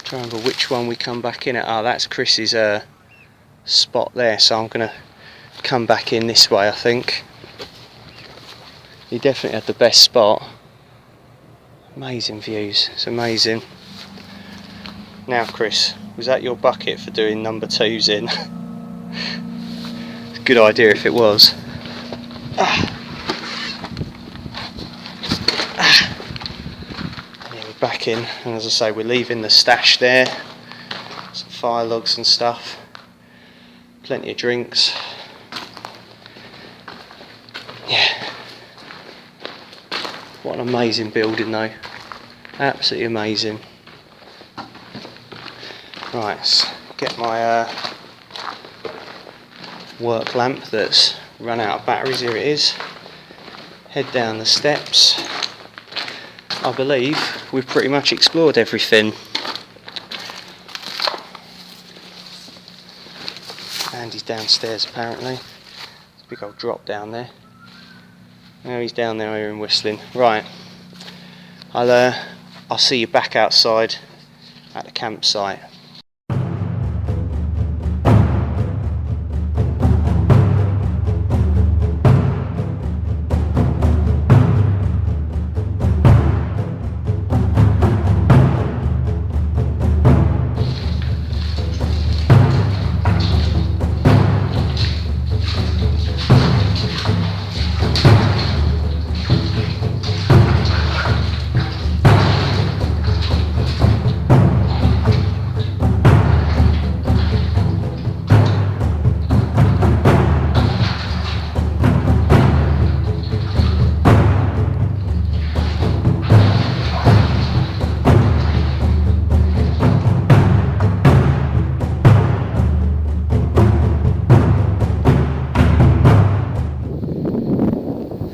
Try and remember which one we come back in at. Ah, that's Chris's spot there, so I'm going to come back in this way, I think. He definitely had the best spot. Amazing views, it's amazing. Now Chris, was that your bucket for doing number 2s in? It's a good idea if it was. back in, and as I say, we're leaving the stash there, some fire logs and stuff, plenty of drinks. Yeah, what an amazing building though, absolutely amazing. Right, let's get my work lamp that's run out of batteries. Here it is. Head down the steps. I believe we've pretty much explored everything. Andy's downstairs apparently. There's a big old drop down there. Now he's down there, I hear him whistling. Right, I'll see you back outside at the campsite.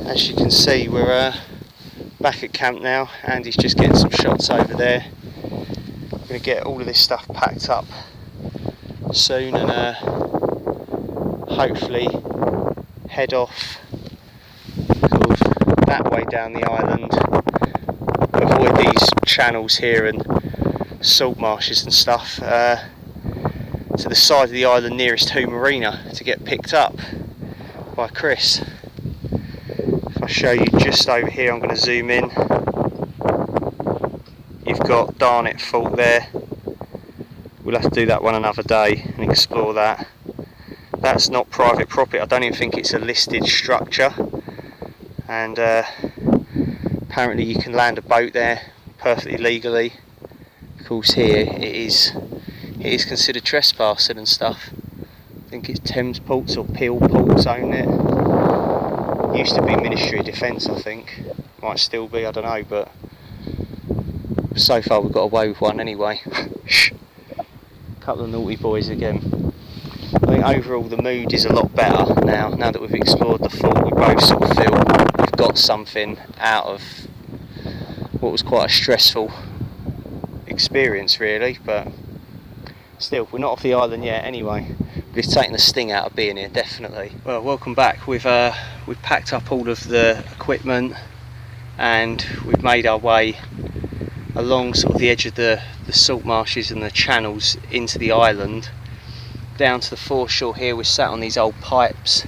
As you can see, we're back at camp now. Andy's just getting some shots over there. I'm going to get all of this stuff packed up soon and hopefully head off sort of that way down the island, avoid these channels here and salt marshes and stuff, to the side of the island nearest Hoo to get picked up by Chris. I'll show you just over here. I'm going to zoom in. You've got Darnet Fault there. We'll have to do that one another day and explore that. That's not private property. I don't even think it's a listed structure, and apparently you can land a boat there perfectly legally. Of course here it is considered trespassing and stuff. I think it's Thames Ports or Peel Ports own it. Used to be Ministry of Defence, I think. Might still be, I don't know, but so far we've got away with one anyway. Couple of naughty boys again. I think overall the mood is a lot better now that we've explored the fault. We both sort of feel we've got something out of what was quite a stressful experience really, but still, we're not off the island yet anyway. We've taken the sting out of being here, definitely. Well, welcome back. We've packed up all of the equipment and we've made our way along sort of the edge of the salt marshes and the channels into the island, down to the foreshore here. We're sat on these old pipes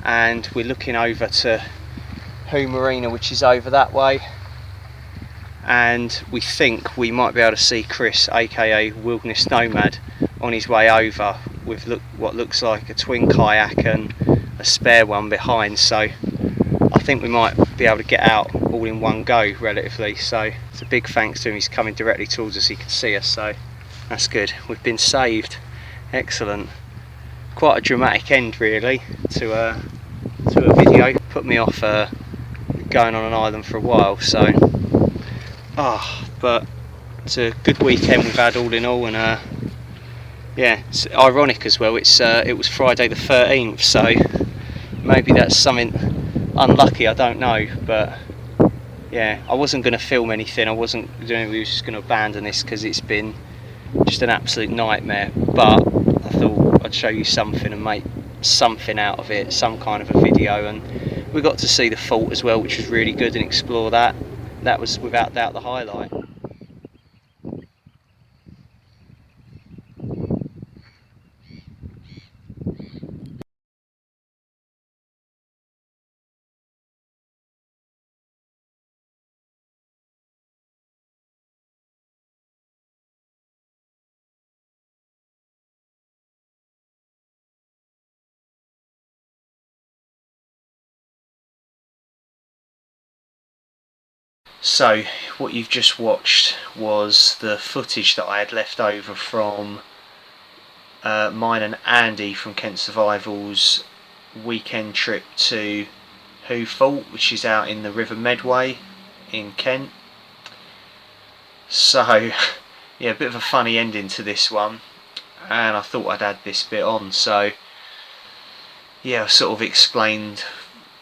and we're looking over to Hoo Marina, which is over that way, and we think we might be able to see Chris, aka Wilderness Nomad, on his way over with what looks like a twin kayak and a spare one behind. So I think we might be able to get out all in one go relatively, so it's a big thanks to him. He's coming directly towards us, he can see us, so that's good. We've been saved. Excellent. Quite a dramatic end really to a video. Put me off going on an island for a while, so but it's a good weekend we've had all in all, and yeah, it's ironic as well. It was Friday the 13th, so maybe that's something unlucky, I don't know, but yeah, I wasn't going to film anything. We were just going to abandon this because it's been just an absolute nightmare, but I thought I'd show you something and make something out of it, some kind of a video, and we got to see the fault as well, which was really good, and explore that. That was without doubt the highlight. So what you've just watched was the footage that I had left over from mine and Andy from Kent Survival's weekend trip to Hoo, which is out in the River Medway in Kent. So yeah, a bit of a funny ending to this one, and I thought I'd add this bit on. So yeah, I sort of explained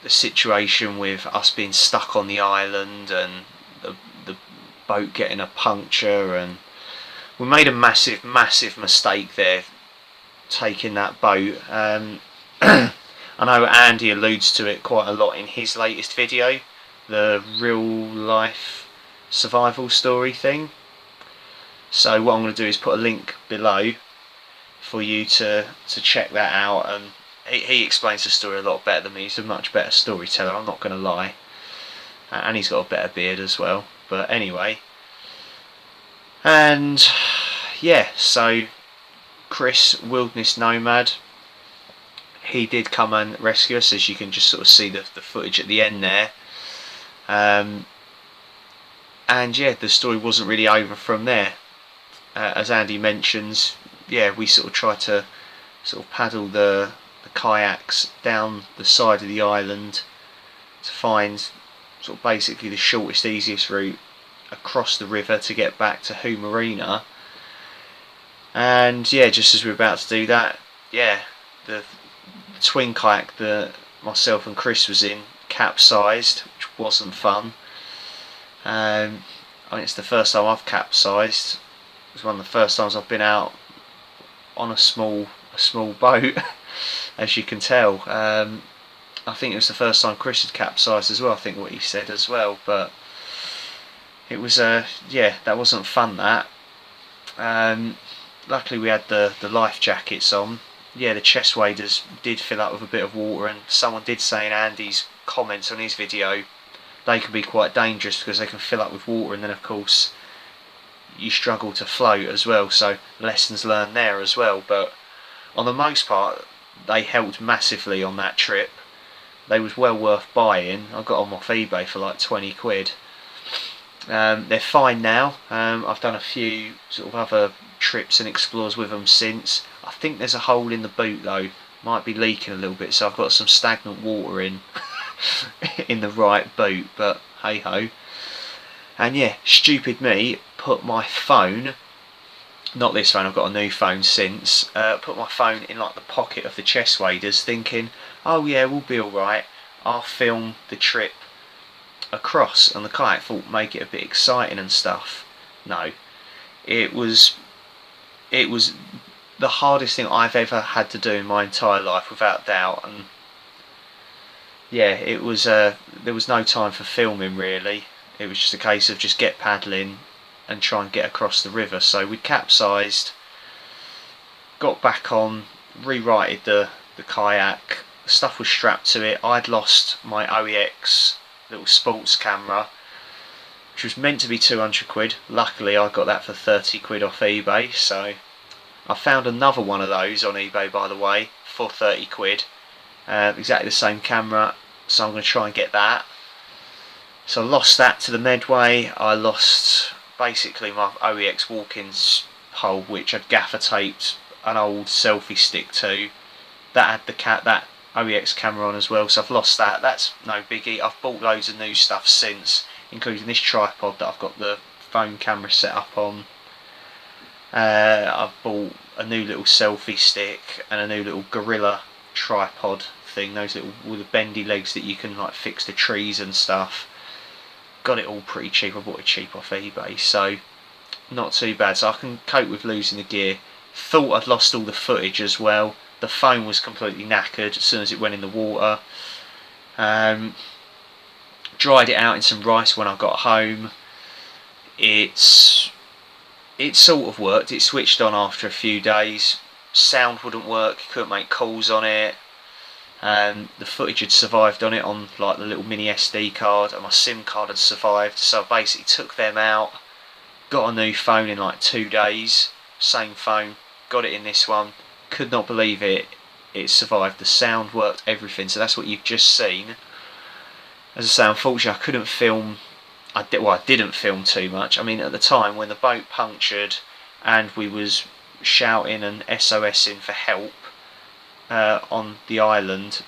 the situation with us being stuck on the island and the boat getting a puncture, and we made a massive mistake there taking that boat. I know Andy alludes to it quite a lot in his latest video, the real life survival story thing. So what I'm going to do is put a link below for you to check that out, and he explains the story a lot better than me. He's a much better storyteller, I'm not going to lie, and he's got a better beard as well. But anyway, and yeah, so Chris, Wilderness Nomad, he did come and rescue us, as you can just sort of see the footage at the end there. And yeah, the story wasn't really over from there. As Andy mentions, yeah, we sort of tried to sort of paddle the kayaks down the side of the island to find sort of basically the shortest, easiest route across the river to get back to Hoo Marina. And yeah, just as we were about to do that, yeah, the twin kayak that myself and Chris was in capsized, which wasn't fun. I mean, it's the first time I've capsized. It was one of the first times I've been out on a small boat, as you can tell. I think it was the first time Chris had capsized as well, I think what he said as well. But it was yeah, that wasn't fun, that. Luckily we had the life jackets on. Yeah, the chest waders did fill up with a bit of water, and someone did say in Andy's comments on his video they can be quite dangerous because they can fill up with water, and then of course you struggle to float as well, so lessons learned there as well. But on the most part they helped massively on that trip. They was well worth buying. I got them off eBay for like 20 quid. They're fine now. I've done a few sort of other trips and explores with them since. I think there's a hole in the boot though, might be leaking a little bit, so I've got some stagnant water in in the right boot, but hey ho. And yeah, stupid me, put my phone, not this phone, I've got a new phone since, put my phone in like the pocket of the chest waders, thinking, oh yeah, we'll be alright, I'll film the trip across, and the kayak thought make it a bit exciting and stuff. No, it was the hardest thing I've ever had to do in my entire life, without doubt. And yeah, it was there was no time for filming really. It was just a case of just get paddling and try and get across the river. So we capsized, got back on, rewrited the kayak, the stuff was strapped to it. I'd lost my OEX little sports camera, which was meant to be 200 quid. Luckily I got that for 30 quid off eBay, so I found another one of those on eBay, by the way, for 30 quid. Exactly the same camera, so I'm going to try and get that. So I lost that to the Medway. I lost basically my OEX walk-ins pole, which I'd gaffer taped an old selfie stick to. That had that OEX camera on as well, so I've lost that. That's no biggie. I've bought loads of new stuff since, including this tripod that I've got the phone camera set up on. I've bought a new little selfie stick and a new little gorilla tripod thing, those little with the bendy legs that you can like fix to trees and stuff. Got it all pretty cheap. I bought it cheap off eBay, so not too bad. So I can cope with losing the gear. Thought I'd lost all the footage as well. The phone was completely knackered as soon as it went in the water. Dried it out in some rice when I got home. It sort of worked. It switched on after a few days. Sound wouldn't work, couldn't make calls on it. The footage had survived on it on like the little mini SD card, and my SIM card had survived, so I basically took them out, got a new phone in like 2 days, same phone, got it in this one. Could not believe it survived. The sound worked, everything. So that's what you've just seen. As I say, unfortunately I couldn't film I didn't film too much. I mean, at the time when the boat punctured and we was shouting and SOSing for help on the island,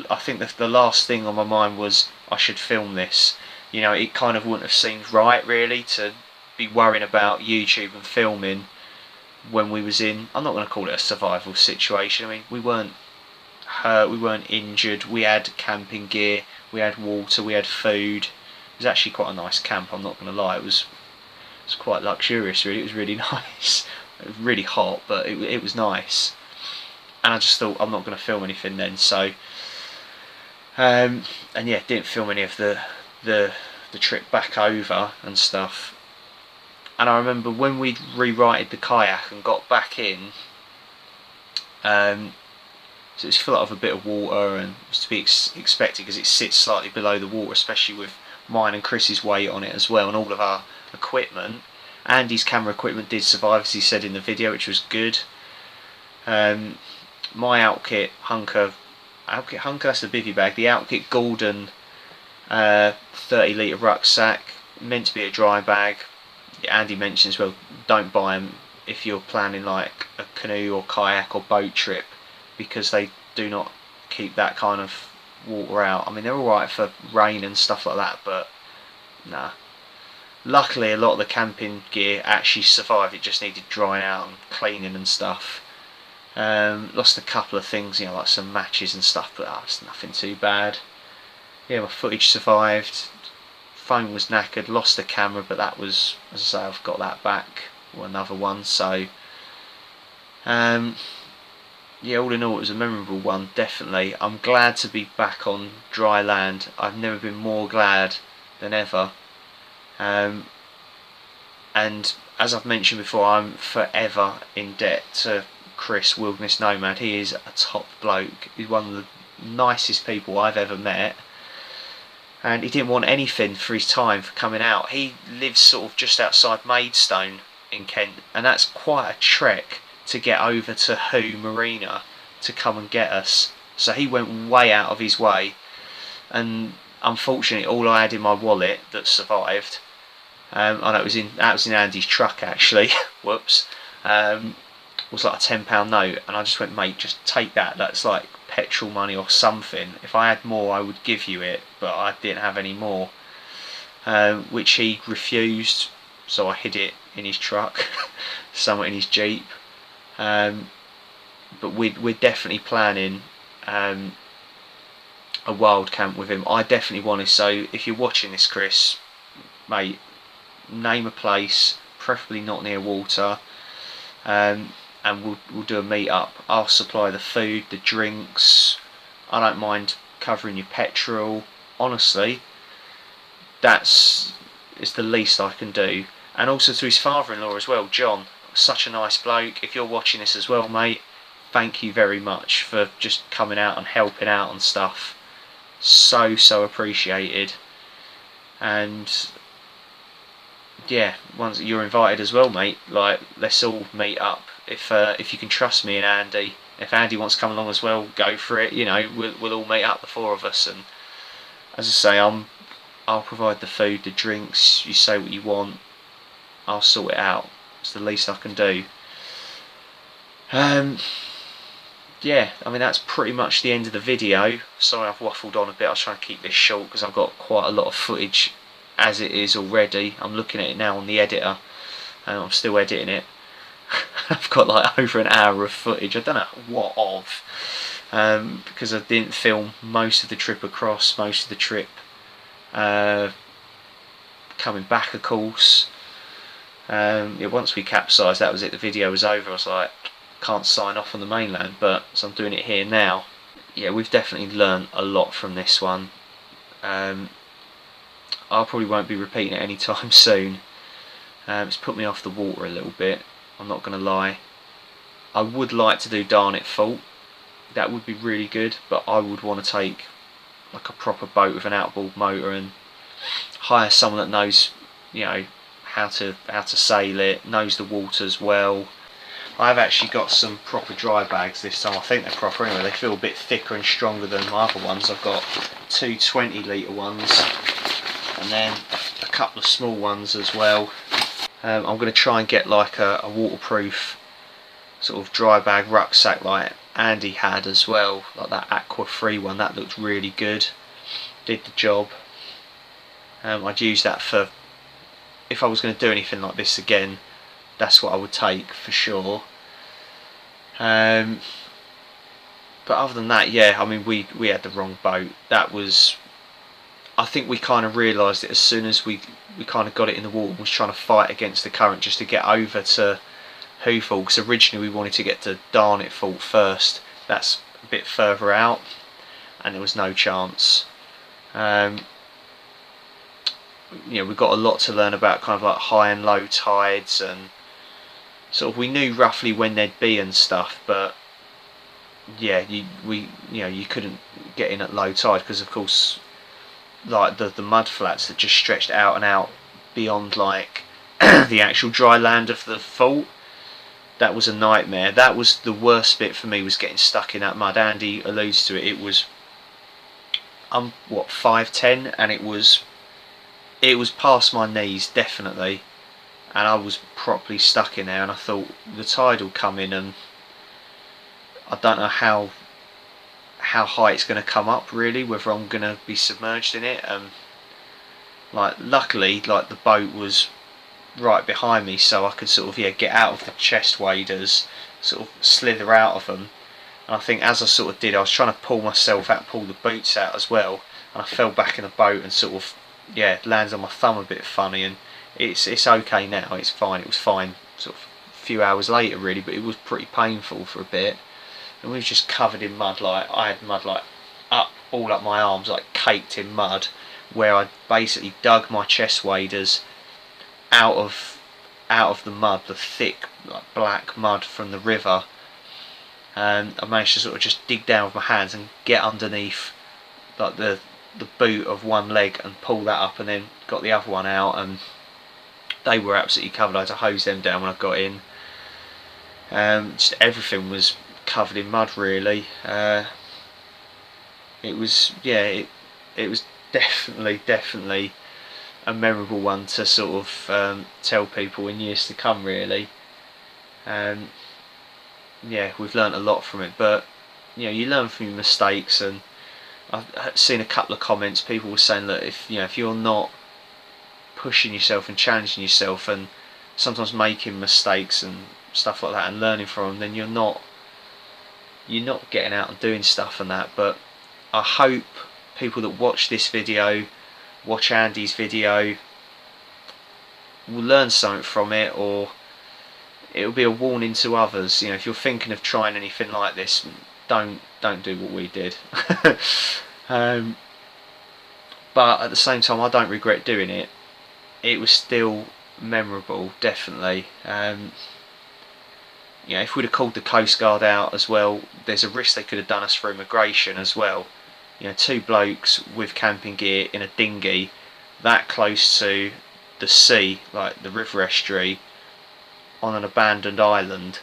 I think the last thing on my mind was I should film this. You know, it kind of wouldn't have seemed right really to be worrying about YouTube and filming when we was in, I'm not going to call it a survival situation. I mean, we weren't hurt, we weren't injured, we had camping gear, we had water, we had food. It was actually quite a nice camp, I'm not going to lie. It was quite luxurious really, it was really nice. It was really hot, but it was nice. And I just thought I'm not going to film anything then, so and yeah, didn't film any of the trip back over and stuff. And I remember when we'd rewrited the kayak and got back in, so it was full of a bit of water, and it was to be expected because it sits slightly below the water, especially with mine and Chris's weight on it as well, and all of our equipment. Andy's camera equipment did survive, as he said in the video, which was good. My Outkit Hunker, that's the bivvy bag. The Outkit Gordon 30 litre rucksack, meant to be a dry bag. Andy mentioned as well, don't buy them if you're planning like a canoe or kayak or boat trip, because they do not keep that kind of water out. I mean, they're alright for rain and stuff like that, but nah. Luckily a lot of the camping gear actually survived, it just needed drying out and cleaning and stuff. Lost a couple of things, you know, like some matches and stuff, but that's nothing too bad. Yeah, my footage survived. Phone was knackered, lost the camera, but that was, as I say, I've got that back, or another one, so yeah, all in all it was a memorable one, definitely. I'm glad to be back on dry land. I've never been more glad than ever. And as I've mentioned before, I'm forever in debt to Chris, Wilderness Nomad. He is a top bloke. He's one of the nicest people I've ever met, and he didn't want anything for his time for coming out. He lives sort of just outside Maidstone in Kent, and that's quite a trek to get over to Hoo Marina to come and get us. So he went way out of his way, and unfortunately all I had in my wallet that survived, I know that was in Andy's truck actually, whoops, was like a £10 note, and I just went, mate, just take that, that's like petrol money or something. If I had more I would give you it, but I didn't have any more, which he refused, so I hid it in his truck somewhere in his Jeep. But we're definitely planning a wild camp with him. I definitely want to, so if you're watching this, Chris, mate, name a place, preferably not near water, and we'll do a meet up. I'll supply the food, the drinks. I don't mind covering your petrol. Honestly, it's the least I can do. And also to his father-in-law as well, John, such a nice bloke. If you're watching this as well, mate, thank you very much for just coming out and helping out and stuff. So appreciated. And yeah, once you're invited as well, mate, like, let's all meet up. If you can trust me and Andy, if Andy wants to come along as well, go for it. You know, we'll all meet up, the four of us, and as I say, I'll provide the food, the drinks. You say what you want, I'll sort it out. It's the least I can do. Yeah, I mean, that's pretty much the end of the video. Sorry I've waffled on a bit. I was trying to keep this short because I've got quite a lot of footage as it is already. I'm looking at it now on the editor, and I'm still editing it. I've got like over an hour of footage. I don't know what of, because I didn't film most of the trip across, most of the trip coming back, of course. Yeah, once we capsized, that was it, the video was over. I was like, can't sign off on the mainland, but so I'm doing it here now. Yeah, we've definitely learned a lot from this one. I probably won't be repeating it anytime soon. It's put me off the water a little bit, I'm not going to lie. I would like to do Darn It Fault, that would be really good, but I would want to take like a proper boat with an outboard motor and hire someone that knows, you know, how to sail it, knows the waters well. I've actually got some proper dry bags this time. I think they're proper anyway. They feel a bit thicker and stronger than my other ones. I've got two 20 litre ones, and then a couple of small ones as well. I'm going to try and get like a waterproof sort of dry bag rucksack like Andy had as well, like that Aqua Free one. That looked really good, did the job. I'd use that for, if I was going to do anything like this again, that's what I would take for sure. But other than that, yeah, I mean, we had the wrong boat. That was, I think we kind of realised it as soon as we kind of got it in the water and was trying to fight against the current just to get over to Hoo Fall, because originally we wanted to get to Darnet Fault first. That's a bit further out, and there was no chance. You know, we've got a lot to learn about kind of like high and low tides, and sort of we knew roughly when they'd be and stuff, but yeah, you couldn't get in at low tide because of course like the mud flats that just stretched out and out beyond like the actual dry land of the fault. That was a nightmare. That was the worst bit for me, was getting stuck in that mud. Andy alludes to it. It was what, 5'10", and it was past my knees definitely, and I was properly stuck in there. And I thought the tide will come in, and I don't know how high it's going to come up really, whether I'm going to be submerged in it. Like luckily, like the boat was right behind me, so I could sort of get out of the chest waders, sort of slither out of them. And I think as I sort of did, I was trying to pull myself out, pull the boots out as well, and I fell back in the boat and sort of landed on my thumb a bit funny. And it's okay now, it's fine. It was fine sort of a few hours later really, but it was pretty painful for a bit. And we were just covered in mud. Like I had mud like all up my arms, like caked in mud, where I basically dug my chest waders out of the mud, the thick like black mud from the river, and I managed to sort of just dig down with my hands and get underneath like the boot of one leg and pull that up, and then got the other one out, and they were absolutely covered. I had to hose them down when I got in. Just everything was covered in mud really. It was it was definitely a memorable one to sort of tell people in years to come really. We've learnt a lot from it, but you learn from your mistakes. And I've seen a couple of comments, people were saying that if you're not pushing yourself and challenging yourself and sometimes making mistakes and stuff like that and learning from them, then you're not getting out and doing stuff and that. But I hope people that watch this video, watch Andy's video, will learn something from it, or it'll be a warning to others. If you're thinking of trying anything like this, don't do what we did. But at the same time, I don't regret doing it. It was still memorable, definitely. If we'd have called the Coast Guard out as well, there's a risk they could have done us for immigration as well. Two blokes with camping gear in a dinghy that close to the sea, like the river estuary, on an abandoned island.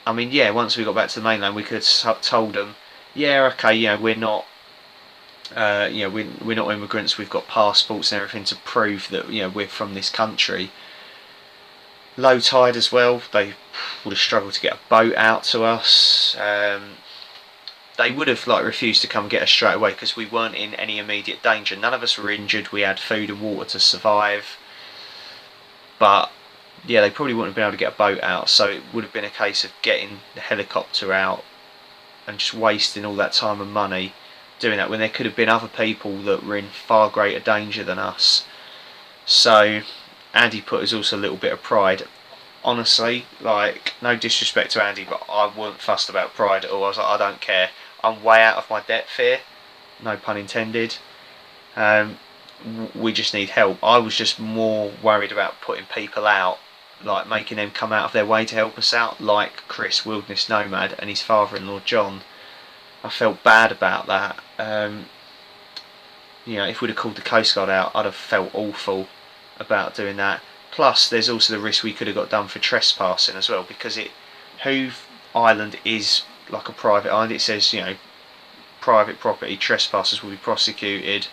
I mean, once we got back to the mainland, we could have told them, okay, we're not, we're not immigrants. We've got passports and everything to prove that we're from this country. Low tide as well, they would have struggled to get a boat out to us. They would have refused to come get us straight away because we weren't in any immediate danger. None of us were injured. We had food and water to survive. But they probably wouldn't have been able to get a boat out, so it would have been a case of getting the helicopter out and just wasting all that time and money doing that, when there could have been other people that were in far greater danger than us. So Andy put us also a little bit of pride. Honestly, no disrespect to Andy, but I wasn't fussed about pride at all. I was like, I don't care. I'm way out of my depth here. No pun intended. We just need help. I was just more worried about putting people out, making them come out of their way to help us out, like Chris, Wilderness Nomad, and his father-in-law John. I felt bad about that. If we'd have called the Coast Guard out, I'd have felt awful about doing that. Plus, there's also the risk we could have got done for trespassing as well, because Hoo Island is like a private island. It says, private property, trespassers will be prosecuted.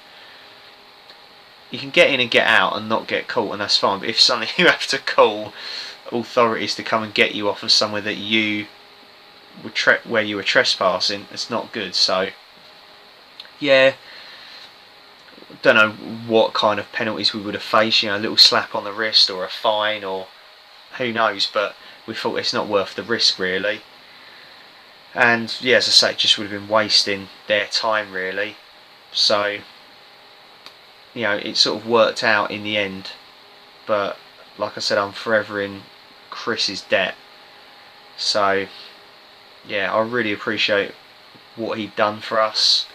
you can get in and get out and not get caught, and that's fine. But if suddenly you have to call authorities to come and get you off of somewhere that you were where you were trespassing, it's not good. So yeah, don't know what kind of penalties we would have faced. You know, a little slap on the wrist or a fine, or who knows. But we thought it's not worth the risk really. And yeah, as I say, it just would have been wasting their time really. So you know, it sort of worked out in the end. But like I said, I'm forever in Chris's debt. So yeah, I really appreciate what he'd done for us,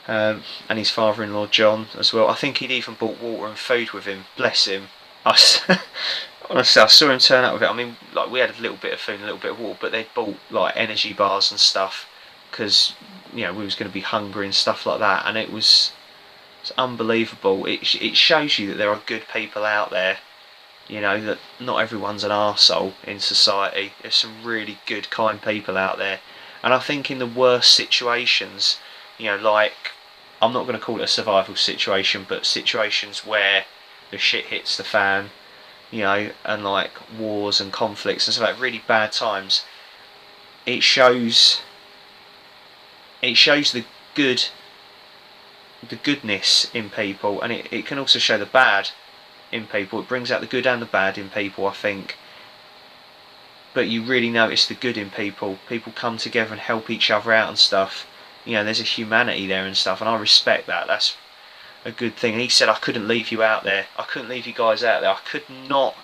and his father-in-law John as well. I think he'd even bought water and food with him. Bless him. Honestly, I saw him turn up with it. I mean, like, we had a little bit of food and a little bit of water, but they'd bought like energy bars and stuff because, you know, we was going to be hungry and stuff like that. And it's unbelievable. It shows you that there are good people out there. You know, that not everyone's an arsehole in society. There's some really good, kind people out there. And I think in the worst situations, you know, like, I'm not going to call it a survival situation, but situations where the shit hits the fan, you know, and like wars and conflicts and stuff, like really bad times, it shows the goodness in people, and it can also show the bad in people. It brings out the good and the bad in people, I think. But you really notice the good in people. People come together and help each other out and stuff. You know, there's a humanity there and stuff, and I respect that. That's a good thing. And he said, I couldn't leave you out there. I couldn't leave you guys out there. I could not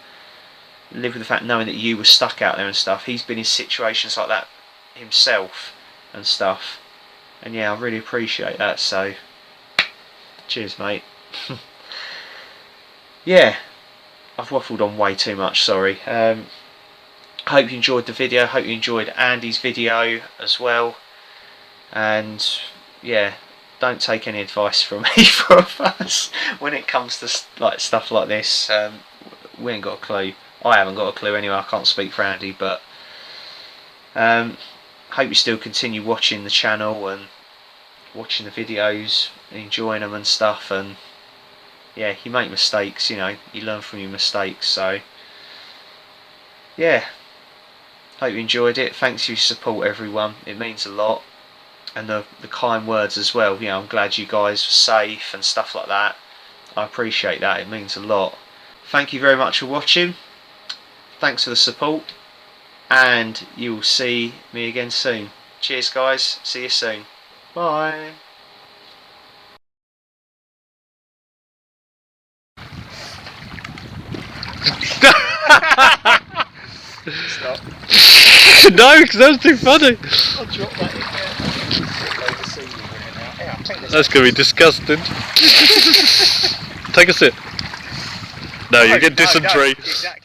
live with the fact knowing that you were stuck out there and stuff. He's been in situations like that himself and stuff. And yeah, I really appreciate that. So, cheers, mate. Yeah, I've waffled on way too much, sorry. I hope you enjoyed the video. Hope you enjoyed Andy's video as well. And yeah, don't take any advice from either of us when it comes to like stuff like this. We ain't got a clue. I haven't got a clue anyway. I can't speak for Andy, but hope you still continue watching the channel and watching the videos, enjoying them and stuff. And yeah, you make mistakes, you know, you learn from your mistakes. So yeah, hope you enjoyed it. Thanks for your support, everyone. It means a lot. And the kind words as well. You know, I'm glad you guys were safe and stuff like that. I appreciate that. It means a lot. Thank you very much for watching. Thanks for the support, and you will see me again soon. Cheers, guys. See you soon. Bye. Stop. No, because that was too funny. I'll drop that in there. That's going to be disgusting. Take a sip. No, you get dysentery. No, exactly.